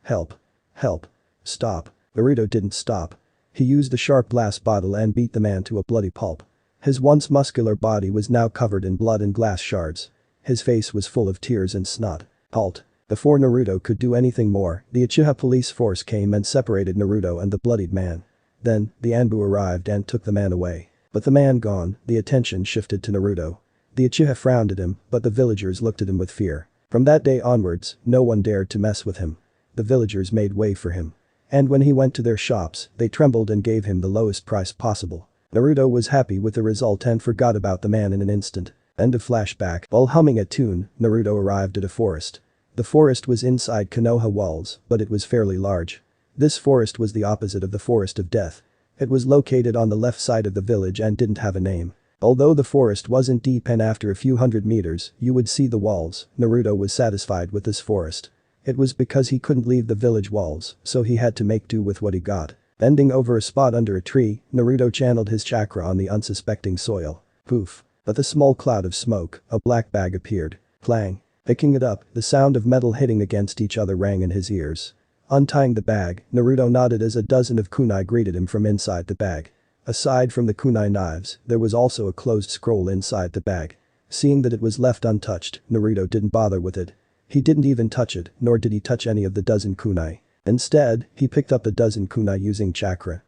Help. Help. Stop. Naruto didn't stop. He used the sharp glass bottle and beat the man to a bloody pulp. His once muscular body was now covered in blood and glass shards. His face was full of tears and snot. Halt. Before Naruto could do anything more, the Uchiha police force came and separated Naruto and the bloodied man. Then, the Anbu arrived and took the man away. But the man gone, the attention shifted to Naruto. The Uchiha frowned at him, but the villagers looked at him with fear. From that day onwards, no one dared to mess with him. The villagers made way for him. And when he went to their shops, they trembled and gave him the lowest price possible. Naruto was happy with the result and forgot about the man in an instant. End of flashback. While humming a tune, Naruto arrived at a forest. The forest was inside Konoha walls, but it was fairly large. This forest was the opposite of the Forest of Death. It was located on the left side of the village and didn't have a name. Although the forest wasn't deep and after a few hundred meters, you would see the walls, Naruto was satisfied with this forest. It was because he couldn't leave the village walls, so he had to make do with what he got. Bending over a spot under a tree, Naruto channeled his chakra on the unsuspecting soil. Poof. But the small cloud of smoke, a black bag appeared. Clang. Picking it up, the sound of metal hitting against each other rang in his ears. Untying the bag, Naruto nodded as a dozen of kunai greeted him from inside the bag. Aside from the kunai knives, there was also a closed scroll inside the bag. Seeing that it was left untouched, Naruto didn't bother with it. He didn't even touch it, nor did he touch any of the dozen kunai. Instead, he picked up the dozen kunai using chakra.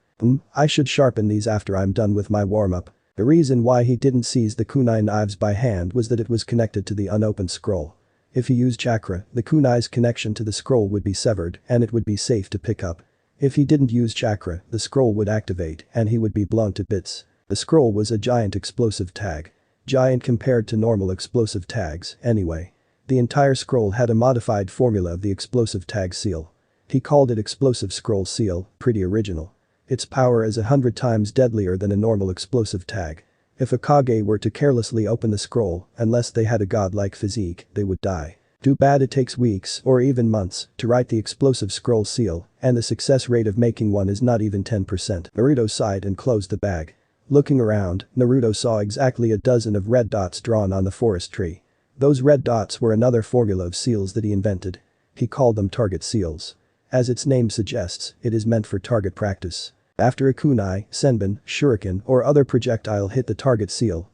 I should sharpen these after I'm done with my warm-up. The reason why he didn't seize the kunai knives by hand was that it was connected to the unopened scroll. If he used chakra, the kunai's connection to the scroll would be severed and it would be safe to pick up. If he didn't use chakra, the scroll would activate and he would be blown to bits. The scroll was a giant explosive tag. Giant compared to normal explosive tags, anyway. The entire scroll had a modified formula of the explosive tag seal. He called it explosive scroll seal, pretty original. Its power is 100 times deadlier than a normal explosive tag. If a Kage were to carelessly open the scroll, unless they had a godlike physique, they would die. Too bad it takes weeks or even months to write the explosive scroll seal, and the success rate of making one is not even 10%. Naruto sighed and closed the bag. Looking around, Naruto saw exactly a dozen of red dots drawn on the forest tree. Those red dots were another formula of seals that he invented. He called them target seals. As its name suggests, it is meant for target practice. After a kunai, senbon, shuriken or other projectile hit the target seal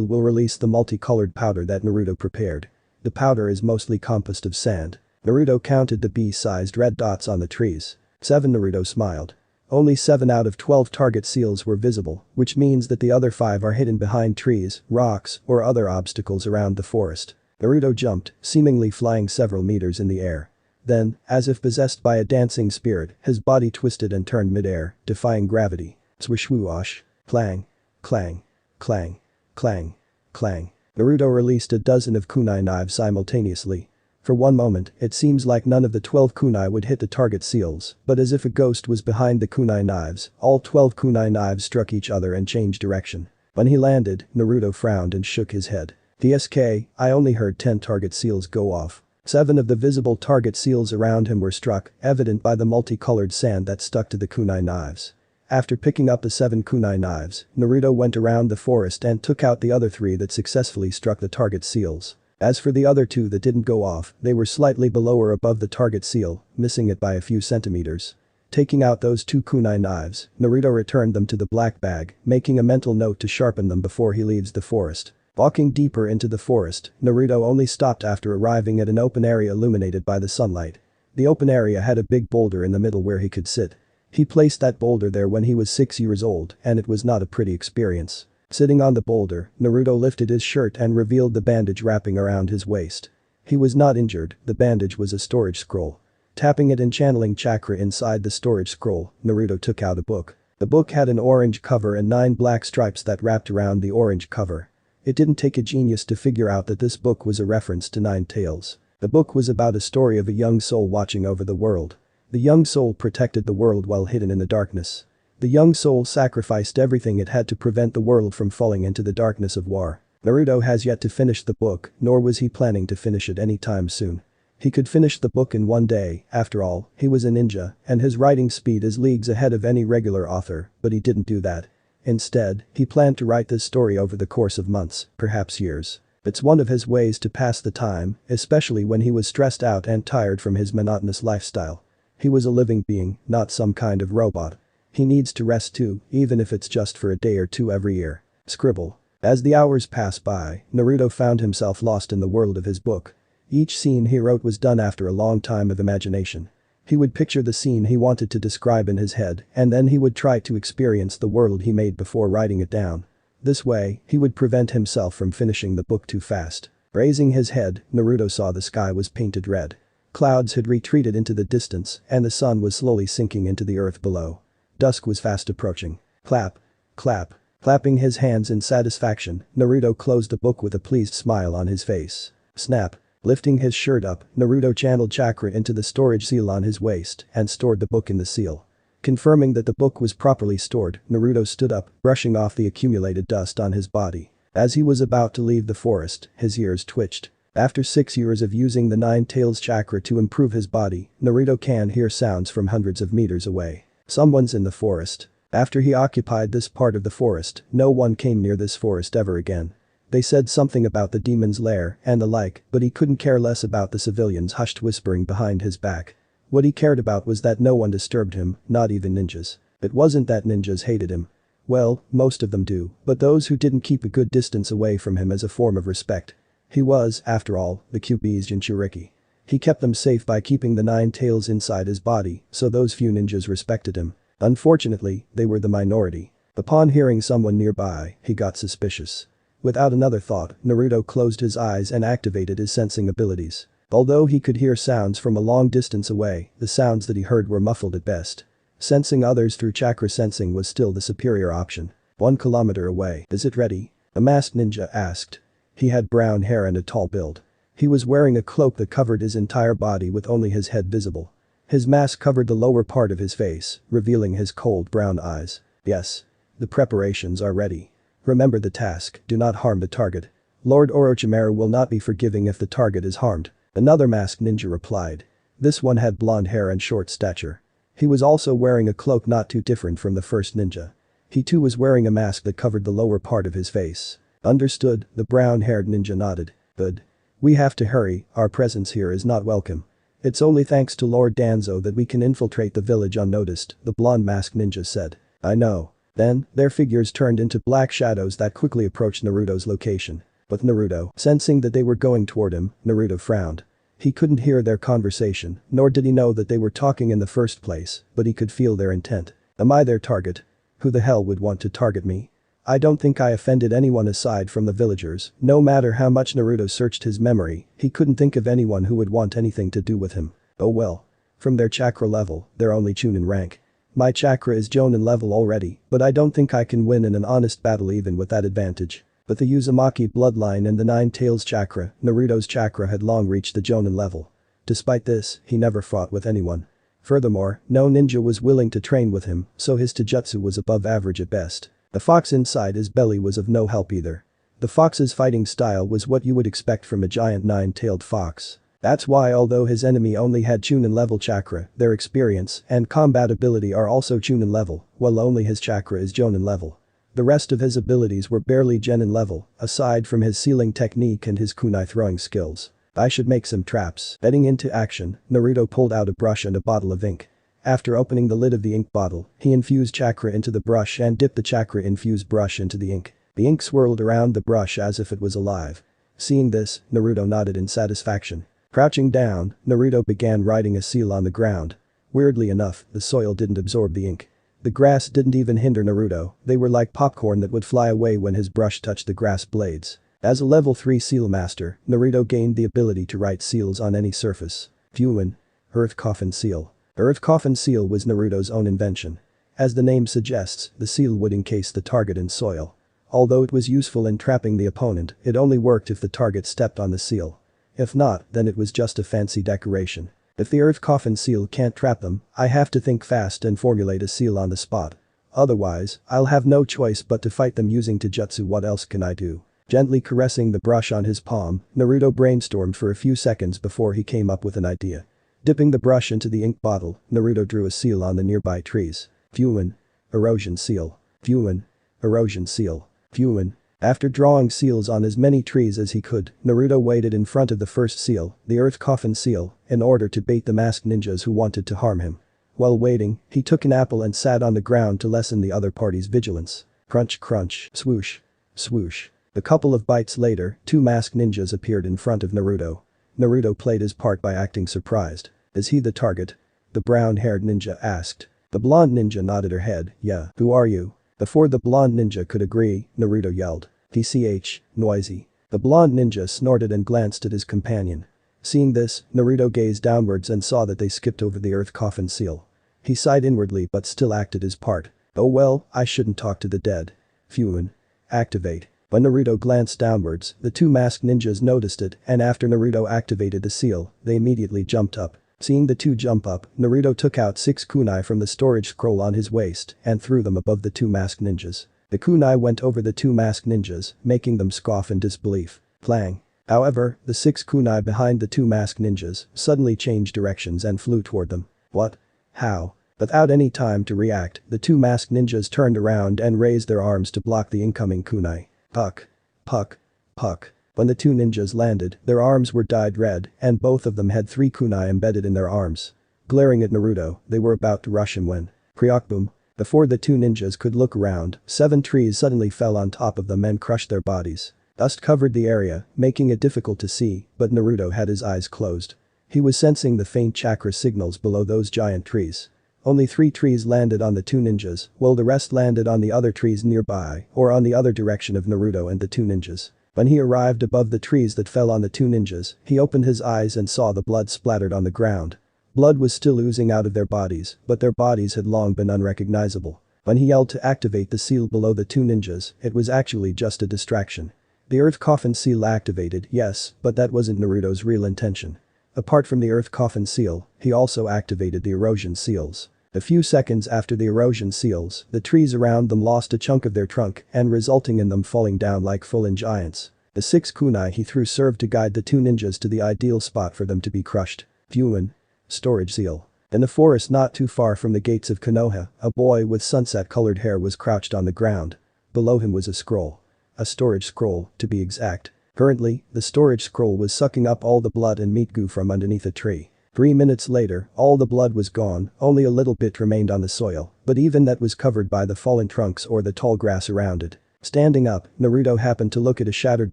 will release the multicolored powder that Naruto prepared. The powder is mostly composed of sand. Naruto counted the bee-sized red dots on the trees. 7. Naruto smiled. Only 7 out of 12 target seals were visible, which means that the other 5 are hidden behind trees, rocks, or other obstacles around the forest. Naruto jumped, seemingly flying several meters in the air. Then, as if possessed by a dancing spirit, his body twisted and turned mid-air, defying gravity. Swish-whoosh. Clang. Clang. Clang. Clang. Clang. Naruto released a dozen of kunai knives simultaneously. For one moment, it seems like none of the 12 kunai would hit the target seals, but as if a ghost was behind the kunai knives, all 12 kunai knives struck each other and changed direction. When he landed, Naruto frowned and shook his head. "TSK, I only heard 10 target seals go off." 7 of the visible target seals around him were struck, evident by the multicolored sand that stuck to the kunai knives. After picking up the 7 kunai knives, Naruto went around the forest and took out the other 3 that successfully struck the target seals. As for the other 2 that didn't go off, they were slightly below or above the target seal, missing it by a few centimeters. Taking out those 2 kunai knives, Naruto returned them to the black bag, making a mental note to sharpen them before he leaves the forest. Walking deeper into the forest, Naruto only stopped after arriving at an open area illuminated by the sunlight. The open area had a big boulder in the middle where he could sit. He placed that boulder there when he was 6 years old, and it was not a pretty experience. Sitting on the boulder, Naruto lifted his shirt and revealed the bandage wrapping around his waist. He was not injured, the bandage was a storage scroll. Tapping it and channeling chakra inside the storage scroll, Naruto took out a book. The book had an orange cover and 9 black stripes that wrapped around the orange cover. It didn't take a genius to figure out that this book was a reference to 9 Tails. The book was about a story of a young soul watching over the world. The young soul protected the world while hidden in the darkness. The young soul sacrificed everything it had to prevent the world from falling into the darkness of war. Naruto has yet to finish the book, nor was he planning to finish it anytime soon. He could finish the book in one day, after all, he was a ninja, and his writing speed is leagues ahead of any regular author, but he didn't do that. Instead, he planned to write this story over the course of months, perhaps years. It's one of his ways to pass the time, especially when he was stressed out and tired from his monotonous lifestyle. He was a living being, not some kind of robot. He needs to rest too, even if it's just for a day or 2 every year. Scribble. As the hours passed by, Naruto found himself lost in the world of his book. Each scene he wrote was done after a long time of imagination. He would picture the scene he wanted to describe in his head, and then he would try to experience the world he made before writing it down. This way, he would prevent himself from finishing the book too fast. Raising his head, Naruto saw the sky was painted red. Clouds had retreated into the distance, and the sun was slowly sinking into the earth below. Dusk was fast approaching. Clap. Clap. Clapping his hands in satisfaction, Naruto closed the book with a pleased smile on his face. Snap. Lifting his shirt up, Naruto channeled chakra into the storage seal on his waist and stored the book in the seal. Confirming that the book was properly stored, Naruto stood up, brushing off the accumulated dust on his body. As he was about to leave the forest, his ears twitched. After 6 years of using the Nine Tails chakra to improve his body, Naruto can hear sounds from hundreds of meters away. Someone's in the forest. After he occupied this part of the forest, no one came near this forest ever again. They said something about the demon's lair and the like, but he couldn't care less about the civilians hushed whispering behind his back. What he cared about was that no one disturbed him, not even ninjas. It wasn't that ninjas hated him. Well, most of them do, but those who didn't keep a good distance away from him as a form of respect. He was, after all, the QB's Jinchuriki. He kept them safe by keeping the Nine Tails inside his body, so those few ninjas respected him. Unfortunately, they were the minority. Upon hearing someone nearby, he got suspicious. Without another thought, Naruto closed his eyes and activated his sensing abilities. Although he could hear sounds from a long distance away, the sounds that he heard were muffled at best. Sensing others through chakra sensing was still the superior option. 1 kilometer away. Is it ready? A masked ninja asked. He had brown hair and a tall build. He was wearing a cloak that covered his entire body with only his head visible. His mask covered the lower part of his face, revealing his cold brown eyes. Yes. The preparations are ready. Remember the task, do not harm the target. Lord Orochimaru will not be forgiving if the target is harmed. Another masked ninja replied. This one had blonde hair and short stature. He was also wearing a cloak not too different from the first ninja. He too was wearing a mask that covered the lower part of his face. Understood, the brown-haired ninja nodded. Good. We have to hurry, our presence here is not welcome. It's only thanks to Lord Danzo that we can infiltrate the village unnoticed, the blonde masked ninja said. I know. Then, their figures turned into black shadows that quickly approached Naruto's location. But Naruto, sensing that they were going toward him, Naruto frowned. He couldn't hear their conversation, nor did he know that they were talking in the first place, but he could feel their intent. Am I their target? Who the hell would want to target me? I don't think I offended anyone aside from the villagers. No matter how much Naruto searched his memory, he couldn't think of anyone who would want anything to do with him. Oh well. From their chakra level, they're only Chunin rank. My chakra is Jonin level already, but I don't think I can win in an honest battle even with that advantage. But the Uzumaki bloodline and the Nine Tails chakra, Naruto's chakra had long reached the Jonin level. Despite this, he never fought with anyone. Furthermore, no ninja was willing to train with him, so his taijutsu was above average at best. The fox inside his belly was of no help either. The fox's fighting style was what you would expect from a giant nine-tailed fox. That's why although his enemy only had Chunin level chakra, their experience and combat ability are also Chunin level, while only his chakra is Jonin level. The rest of his abilities were barely Genin level, aside from his sealing technique and his kunai throwing skills. I should make some traps. Heading into action, Naruto pulled out a brush and a bottle of ink. After opening the lid of the ink bottle, he infused chakra into the brush and dipped the chakra-infused brush into the ink. The ink swirled around the brush as if it was alive. Seeing this, Naruto nodded in satisfaction. Crouching down, Naruto began writing a seal on the ground. Weirdly enough, the soil didn't absorb the ink. The grass didn't even hinder Naruto, they were like popcorn that would fly away when his brush touched the grass blades. As a level 3 seal master, Naruto gained the ability to write seals on any surface. Fuin. Earth Coffin Seal. Earth Coffin Seal was Naruto's own invention. As the name suggests, the seal would encase the target in soil. Although it was useful in trapping the opponent, it only worked if the target stepped on the seal. If not, then it was just a fancy decoration. If the Earth Coffin Seal can't trap them, I have to think fast and formulate a seal on the spot. Otherwise, I'll have no choice but to fight them using taijutsu. What else can I do? Gently caressing the brush on his palm, Naruto brainstormed for a few seconds before he came up with an idea. Dipping the brush into the ink bottle, Naruto drew a seal on the nearby trees. Fuin. Erosion seal. Fuin. Erosion seal. Fuin. After drawing seals on as many trees as he could, Naruto waited in front of the first seal, the Earth Coffin Seal, in order to bait the masked ninjas who wanted to harm him. While waiting, he took an apple and sat on the ground to lessen the other party's vigilance. Crunch crunch, swoosh. Swoosh. A couple of bites later, 2 masked ninjas appeared in front of Naruto. Naruto played his part by acting surprised. Is he the target? The brown-haired ninja asked. The blonde ninja nodded her head. Yeah. Who are you? Before the blonde ninja could agree, Naruto yelled. TCH, noisy. The blonde ninja snorted and glanced at his companion. Seeing this, Naruto gazed downwards and saw that they skipped over the Earth Coffin Seal. He sighed inwardly but still acted his part. Oh well, I shouldn't talk to the dead. Fuin. Activate. When Naruto glanced downwards, the 2 masked ninjas noticed it and after Naruto activated the seal, they immediately jumped up. Seeing the 2 jump up, Naruto took out 6 kunai from the storage scroll on his waist and threw them above the 2 masked ninjas. The kunai went over the 2 masked ninjas, making them scoff in disbelief. Clang. However, the 6 kunai behind the 2 masked ninjas suddenly changed directions and flew toward them. What? How? Without any time to react, the 2 masked ninjas turned around and raised their arms to block the incoming kunai. Puck. Puck. Puck. When the 2 ninjas landed, their arms were dyed red and both of them had 3 kunai embedded in their arms. Glaring at Naruto, they were about to rush him when Kryokboom. Before the 2 ninjas could look around, 7 trees suddenly fell on top of them and crushed their bodies. Dust covered the area, making it difficult to see, but Naruto had his eyes closed. He was sensing the faint chakra signals below those giant trees. Only 3 trees landed on the 2 ninjas, while the rest landed on the other trees nearby or on the other direction of Naruto and the 2 ninjas. When he arrived above the trees that fell on the 2 ninjas, he opened his eyes and saw the blood splattered on the ground. Blood was still oozing out of their bodies, but their bodies had long been unrecognizable. When he yelled to activate the seal below the 2 ninjas, it was actually just a distraction. The Earth Coffin seal activated, yes, but that wasn't Naruto's real intention. Apart from the Earth Coffin seal, he also activated the erosion seals. A few seconds after the erosion seals, the trees around them lost a chunk of their trunk and resulting in them falling down like fallen giants. The 6 kunai he threw served to guide the 2 ninjas to the ideal spot for them to be crushed. Fuin. Storage seal. In the forest not too far from the gates of Konoha, a boy with sunset-colored hair was crouched on the ground. Below him was a scroll. A storage scroll, to be exact. Currently, the storage scroll was sucking up all the blood and meat goo from underneath a tree. 3 minutes later, all the blood was gone, only a little bit remained on the soil, but even that was covered by the fallen trunks or the tall grass around it. Standing up, Naruto happened to look at a shattered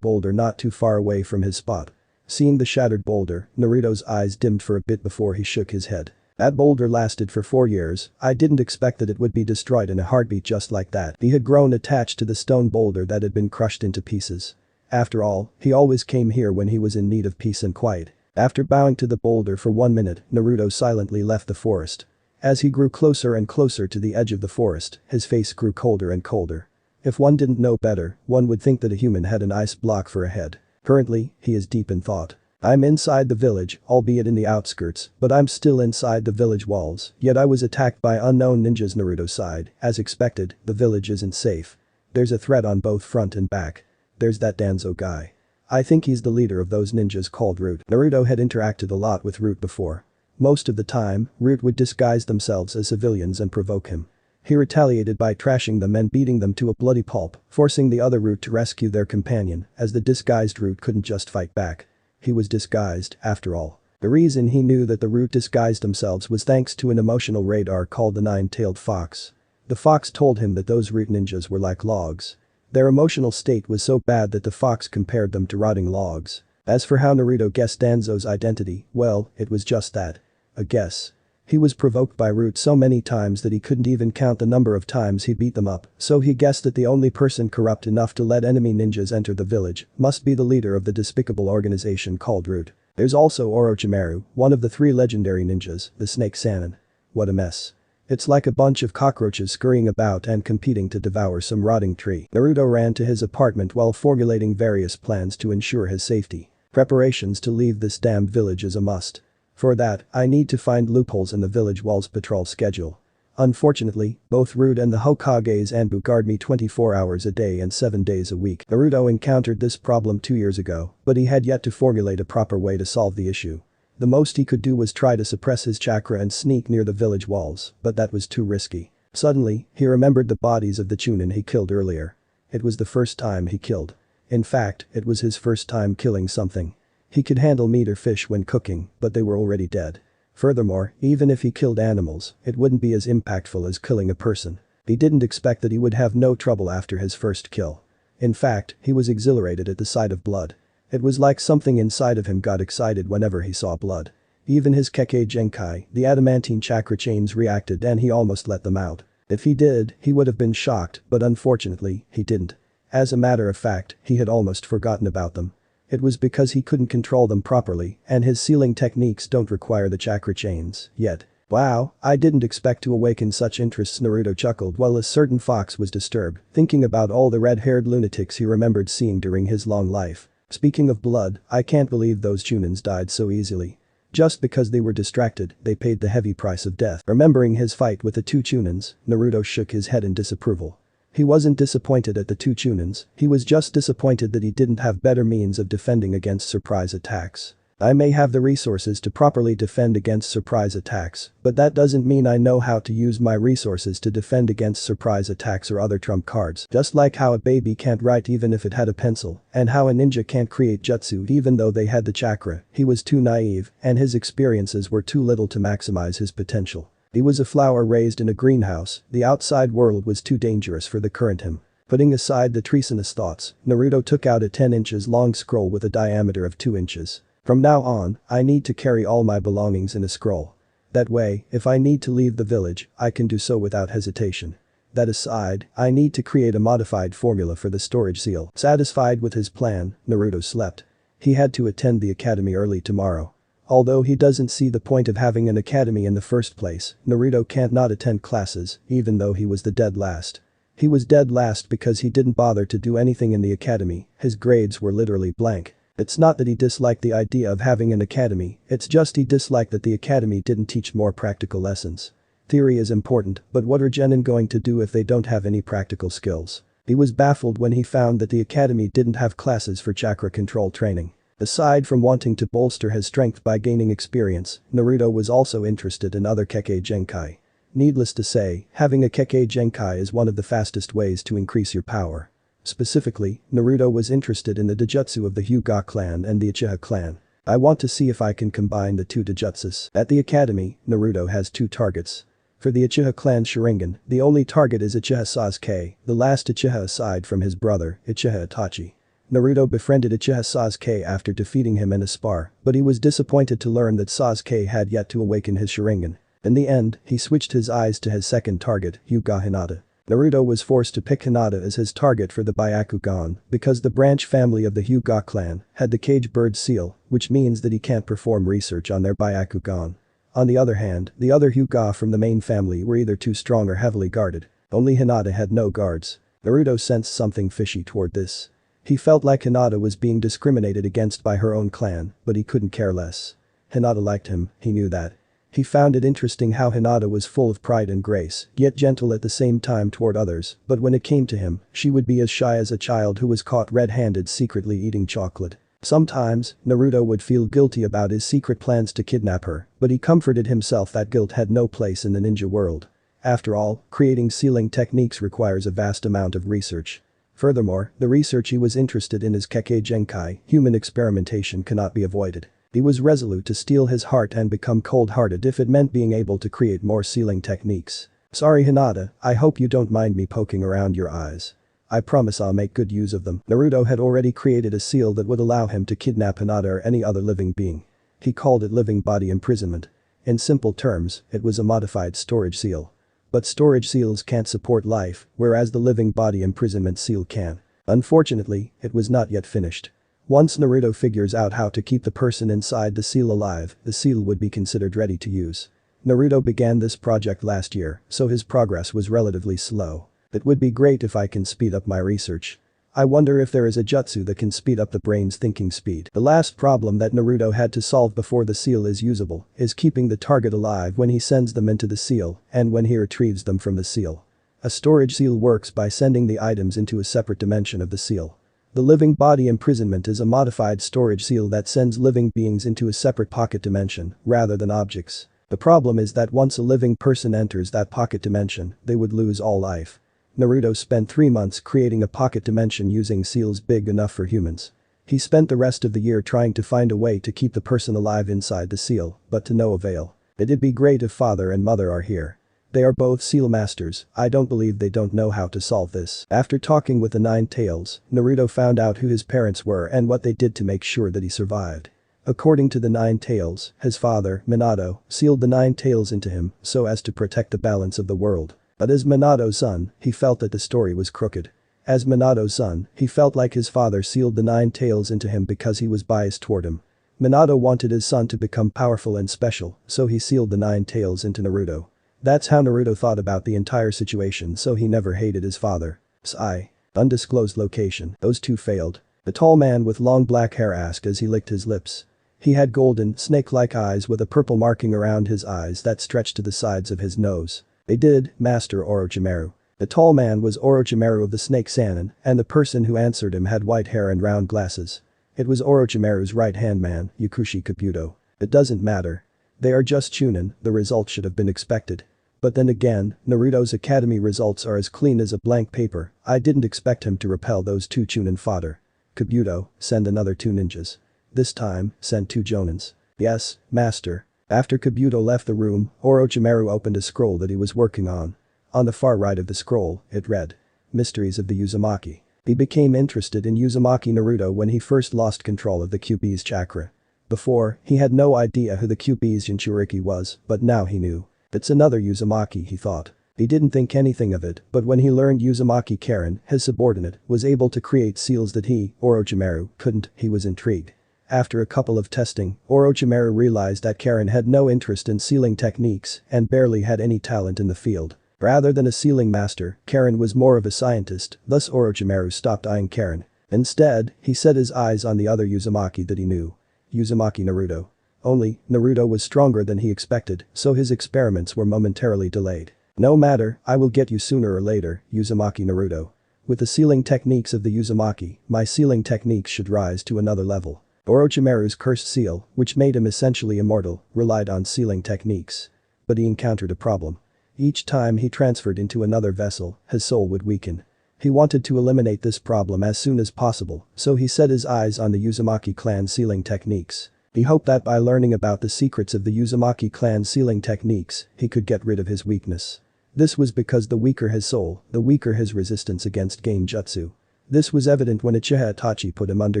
boulder not too far away from his spot. Seeing the shattered boulder, Naruto's eyes dimmed for a bit before he shook his head. That boulder lasted for 4 years, I didn't expect that it would be destroyed in a heartbeat just like that. He had grown attached to the stone boulder that had been crushed into pieces. After all, he always came here when he was in need of peace and quiet. After bowing to the boulder for 1 minute, Naruto silently left the forest. As he grew closer and closer to the edge of the forest, his face grew colder and colder. If one didn't know better, one would think that a human had an ice block for a head. Currently, he is deep in thought. I'm inside the village, albeit in the outskirts, but I'm still inside the village walls, yet I was attacked by unknown ninjas. Naruto sighed. As expected, the village isn't safe. There's a threat on both front and back. There's that Danzo guy. I think he's the leader of those ninjas called Root. Naruto had interacted a lot with Root before. Most of the time, Root would disguise themselves as civilians and provoke him. He retaliated by trashing them and beating them to a bloody pulp, forcing the other Root to rescue their companion, as the disguised Root couldn't just fight back. He was disguised, after all. The reason he knew that the Root disguised themselves was thanks to an emotional radar called the Nine-Tailed Fox. The fox told him that those Root ninjas were like logs. Their emotional state was so bad that the fox compared them to rotting logs. As for how Naruto guessed Danzo's identity, well, it was just that. A guess. He was provoked by Root so many times that he couldn't even count the number of times he beat them up, so he guessed that the only person corrupt enough to let enemy ninjas enter the village must be the leader of the despicable organization called Root. There's also Orochimaru, one of the 3 legendary ninjas, the Snake Sannin. What a mess. It's like a bunch of cockroaches scurrying about and competing to devour some rotting tree. Naruto ran to his apartment while formulating various plans to ensure his safety. Preparations to leave this damned village is a must. For that, I need to find loopholes in the village wall's patrol schedule. Unfortunately, both Root and the Hokage's Anbu guard me 24 hours a day and 7 days a week. Naruto encountered this problem 2 years ago, but he had yet to formulate a proper way to solve the issue. The most he could do was try to suppress his chakra and sneak near the village walls, but that was too risky. Suddenly, he remembered the bodies of the Chunin he killed earlier. It was the first time he killed. In fact, it was his first time killing something. He could handle meat or fish when cooking, but they were already dead. Furthermore, even if he killed animals, it wouldn't be as impactful as killing a person. He didn't expect that he would have no trouble after his first kill. In fact, he was exhilarated at the sight of blood. It was like something inside of him got excited whenever he saw blood. Even his Kekkei Genkai, the adamantine chakra chains reacted and he almost let them out. If he did, he would have been shocked, but unfortunately, he didn't. As a matter of fact, he had almost forgotten about them. It was because he couldn't control them properly, and his sealing techniques don't require the chakra chains, yet. Wow, I didn't expect to awaken such interests. Naruto chuckled while a certain fox was disturbed, thinking about all the red-haired lunatics he remembered seeing during his long life. Speaking of blood, I can't believe those Chunins died so easily. Just because they were distracted, they paid the heavy price of death. Remembering his fight with the 2 Chunins, Naruto shook his head in disapproval. He wasn't disappointed at the two Chunins, he was just disappointed that he didn't have better means of defending against surprise attacks. I may have the resources to properly defend against surprise attacks, but that doesn't mean I know how to use my resources to defend against surprise attacks or other trump cards. Just like how a baby can't write even if it had a pencil, and how a ninja can't create jutsu even though they had the chakra, he was too naive, and his experiences were too little to maximize his potential. He was a flower raised in a greenhouse, the outside world was too dangerous for the current him. Putting aside the treasonous thoughts, Naruto took out a 10 inches long scroll with a diameter of 2 inches. From now on, I need to carry all my belongings in a scroll. That way, if I need to leave the village, I can do so without hesitation. That aside, I need to create a modified formula for the storage seal. Satisfied with his plan, Naruto slept. He had to attend the academy early tomorrow. Although he doesn't see the point of having an academy in the first place, Naruto can't not attend classes, even though he was the dead last. He was dead last because he didn't bother to do anything in the academy, his grades were literally blank. It's not that he disliked the idea of having an academy, it's just he disliked that the academy didn't teach more practical lessons. Theory is important, but what are genin going to do if they don't have any practical skills? He was baffled when he found that the academy didn't have classes for chakra control training. Aside from wanting to bolster his strength by gaining experience, Naruto was also interested in other Kekkei Genkai. Needless to say, having a Kekkei Genkai is one of the fastest ways to increase your power. Specifically, Naruto was interested in the Dojutsu of the Hyuga clan and the Uchiha clan. I want to see if I can combine the two Dojutsus. At the academy, Naruto has two targets. For the Uchiha clan Sharingan, the only target is Uchiha Sasuke, the last Uchiha aside from his brother, Uchiha Itachi. Naruto befriended Uchiha Sasuke after defeating him in a spar, but he was disappointed to learn that Sasuke had yet to awaken his Sharingan. In the end, he switched his eyes to his second target, Hyuga Hinata. Naruto was forced to pick Hinata as his target for the Byakugan because the branch family of the Hyuga clan had the cage bird seal, which means that he can't perform research on their Byakugan. On the other hand, the other Hyuga from the main family were either too strong or heavily guarded. Only Hinata had no guards. Naruto sensed something fishy toward this. He felt like Hinata was being discriminated against by her own clan, but he couldn't care less. Hinata liked him, he knew that. He found it interesting how Hinata was full of pride and grace, yet gentle at the same time toward others, but when it came to him, she would be as shy as a child who was caught red-handed secretly eating chocolate. Sometimes, Naruto would feel guilty about his secret plans to kidnap her, but he comforted himself that guilt had no place in the ninja world. After all, creating sealing techniques requires a vast amount of research. Furthermore, the research he was interested in is Kekkei Genkai, human experimentation cannot be avoided. He was resolute to steel his heart and become cold-hearted if it meant being able to create more sealing techniques. Sorry Hinata, I hope you don't mind me poking around your eyes. I promise I'll make good use of them. Naruto had already created a seal that would allow him to kidnap Hinata or any other living being. He called it living body imprisonment. In simple terms, it was a modified storage seal. But storage seals can't support life, whereas the living body imprisonment seal can. Unfortunately, it was not yet finished. Once Naruto figures out how to keep the person inside the seal alive, the seal would be considered ready to use. Naruto began this project last year, so his progress was relatively slow. It would be great if I can speed up my research. I wonder if there is a jutsu that can speed up the brain's thinking speed. The last problem that Naruto had to solve before the seal is usable is keeping the target alive when he sends them into the seal and when he retrieves them from the seal. A storage seal works by sending the items into a separate dimension of the seal. The living body imprisonment is a modified storage seal that sends living beings into a separate pocket dimension, rather than objects. The problem is that once a living person enters that pocket dimension, they would lose all life. Naruto spent 3 months creating a pocket dimension using seals big enough for humans. He spent the rest of the year trying to find a way to keep the person alive inside the seal, but to no avail. It'd be great if father and mother are here. They are both seal masters, I don't believe they don't know how to solve this. After talking with the Nine Tails, Naruto found out who his parents were and what they did to make sure that he survived. According to the Nine Tails, his father, Minato, sealed the Nine Tails into him so as to protect the balance of the world. But as Minato's son, he felt that the story was crooked. As Minato's son, he felt like his father sealed the Nine Tails into him because he was biased toward him. Minato wanted his son to become powerful and special, so he sealed the Nine Tails into Naruto. That's how Naruto thought about the entire situation, so he never hated his father. Sigh. Undisclosed location. Those two failed. The tall man with long black hair asked as he licked his lips. He had golden, snake-like eyes with a purple marking around his eyes that stretched to the sides of his nose. They did, Master Orochimaru. The tall man was Orochimaru of the Snake Sannin, and the person who answered him had white hair and round glasses. It was Orochimaru's right-hand man, Yakushi Kabuto. It doesn't matter. They are just chunin, the result should have been expected. But then again, Naruto's academy results are as clean as a blank paper. I didn't expect him to repel those 2 chunin fodder. Kabuto, send another 2 ninjas. This time, send 2 jonins. Yes, master. After Kabuto left the room, Orochimaru opened a scroll that he was working on. On the far right of the scroll, it read, Mysteries of the Uzumaki. He became interested in Uzumaki Naruto when he first lost control of the Kyuubi's chakra. Before, he had no idea who the Kyuubi's Jinchuriki was, but now he knew. It's another Uzumaki, he thought. He didn't think anything of it, but when he learned Uzumaki Karen, his subordinate, was able to create seals that he, Orochimaru, couldn't, he was intrigued. After a couple of testing, Orochimaru realized that Karen had no interest in sealing techniques and barely had any talent in the field. Rather than a sealing master, Karen was more of a scientist, thus Orochimaru stopped eyeing Karen. Instead, he set his eyes on the other Uzumaki that he knew. Uzumaki Naruto. Only, Naruto was stronger than he expected, so his experiments were momentarily delayed. No matter, I will get you sooner or later, Uzumaki Naruto. With the sealing techniques of the Uzumaki, my sealing techniques should rise to another level. Orochimaru's cursed seal, which made him essentially immortal, relied on sealing techniques. But he encountered a problem. Each time he transferred into another vessel, his soul would weaken. He wanted to eliminate this problem as soon as possible, so he set his eyes on the Uzumaki clan sealing techniques. He hoped that by learning about the secrets of the Uzumaki clan sealing techniques, he could get rid of his weakness. This was because the weaker his soul, the weaker his resistance against Genjutsu. This was evident when Uchiha Itachi put him under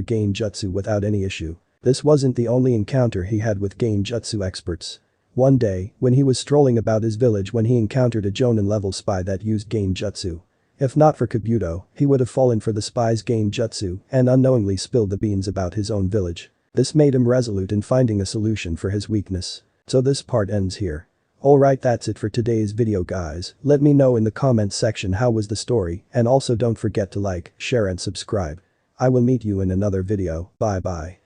Genjutsu without any issue. This wasn't the only encounter he had with Genjutsu experts. One day, when he was strolling about his village when he encountered a Jonin-level spy that used Genjutsu. If not for Kabuto, he would have fallen for the spy's Genjutsu and unknowingly spilled the beans about his own village. This made him resolute in finding a solution for his weakness. So this part ends here. Alright, that's it for today's video guys. Let me know in the comments section how was the story, and also don't forget to like, share and subscribe. I will meet you in another video. Bye bye.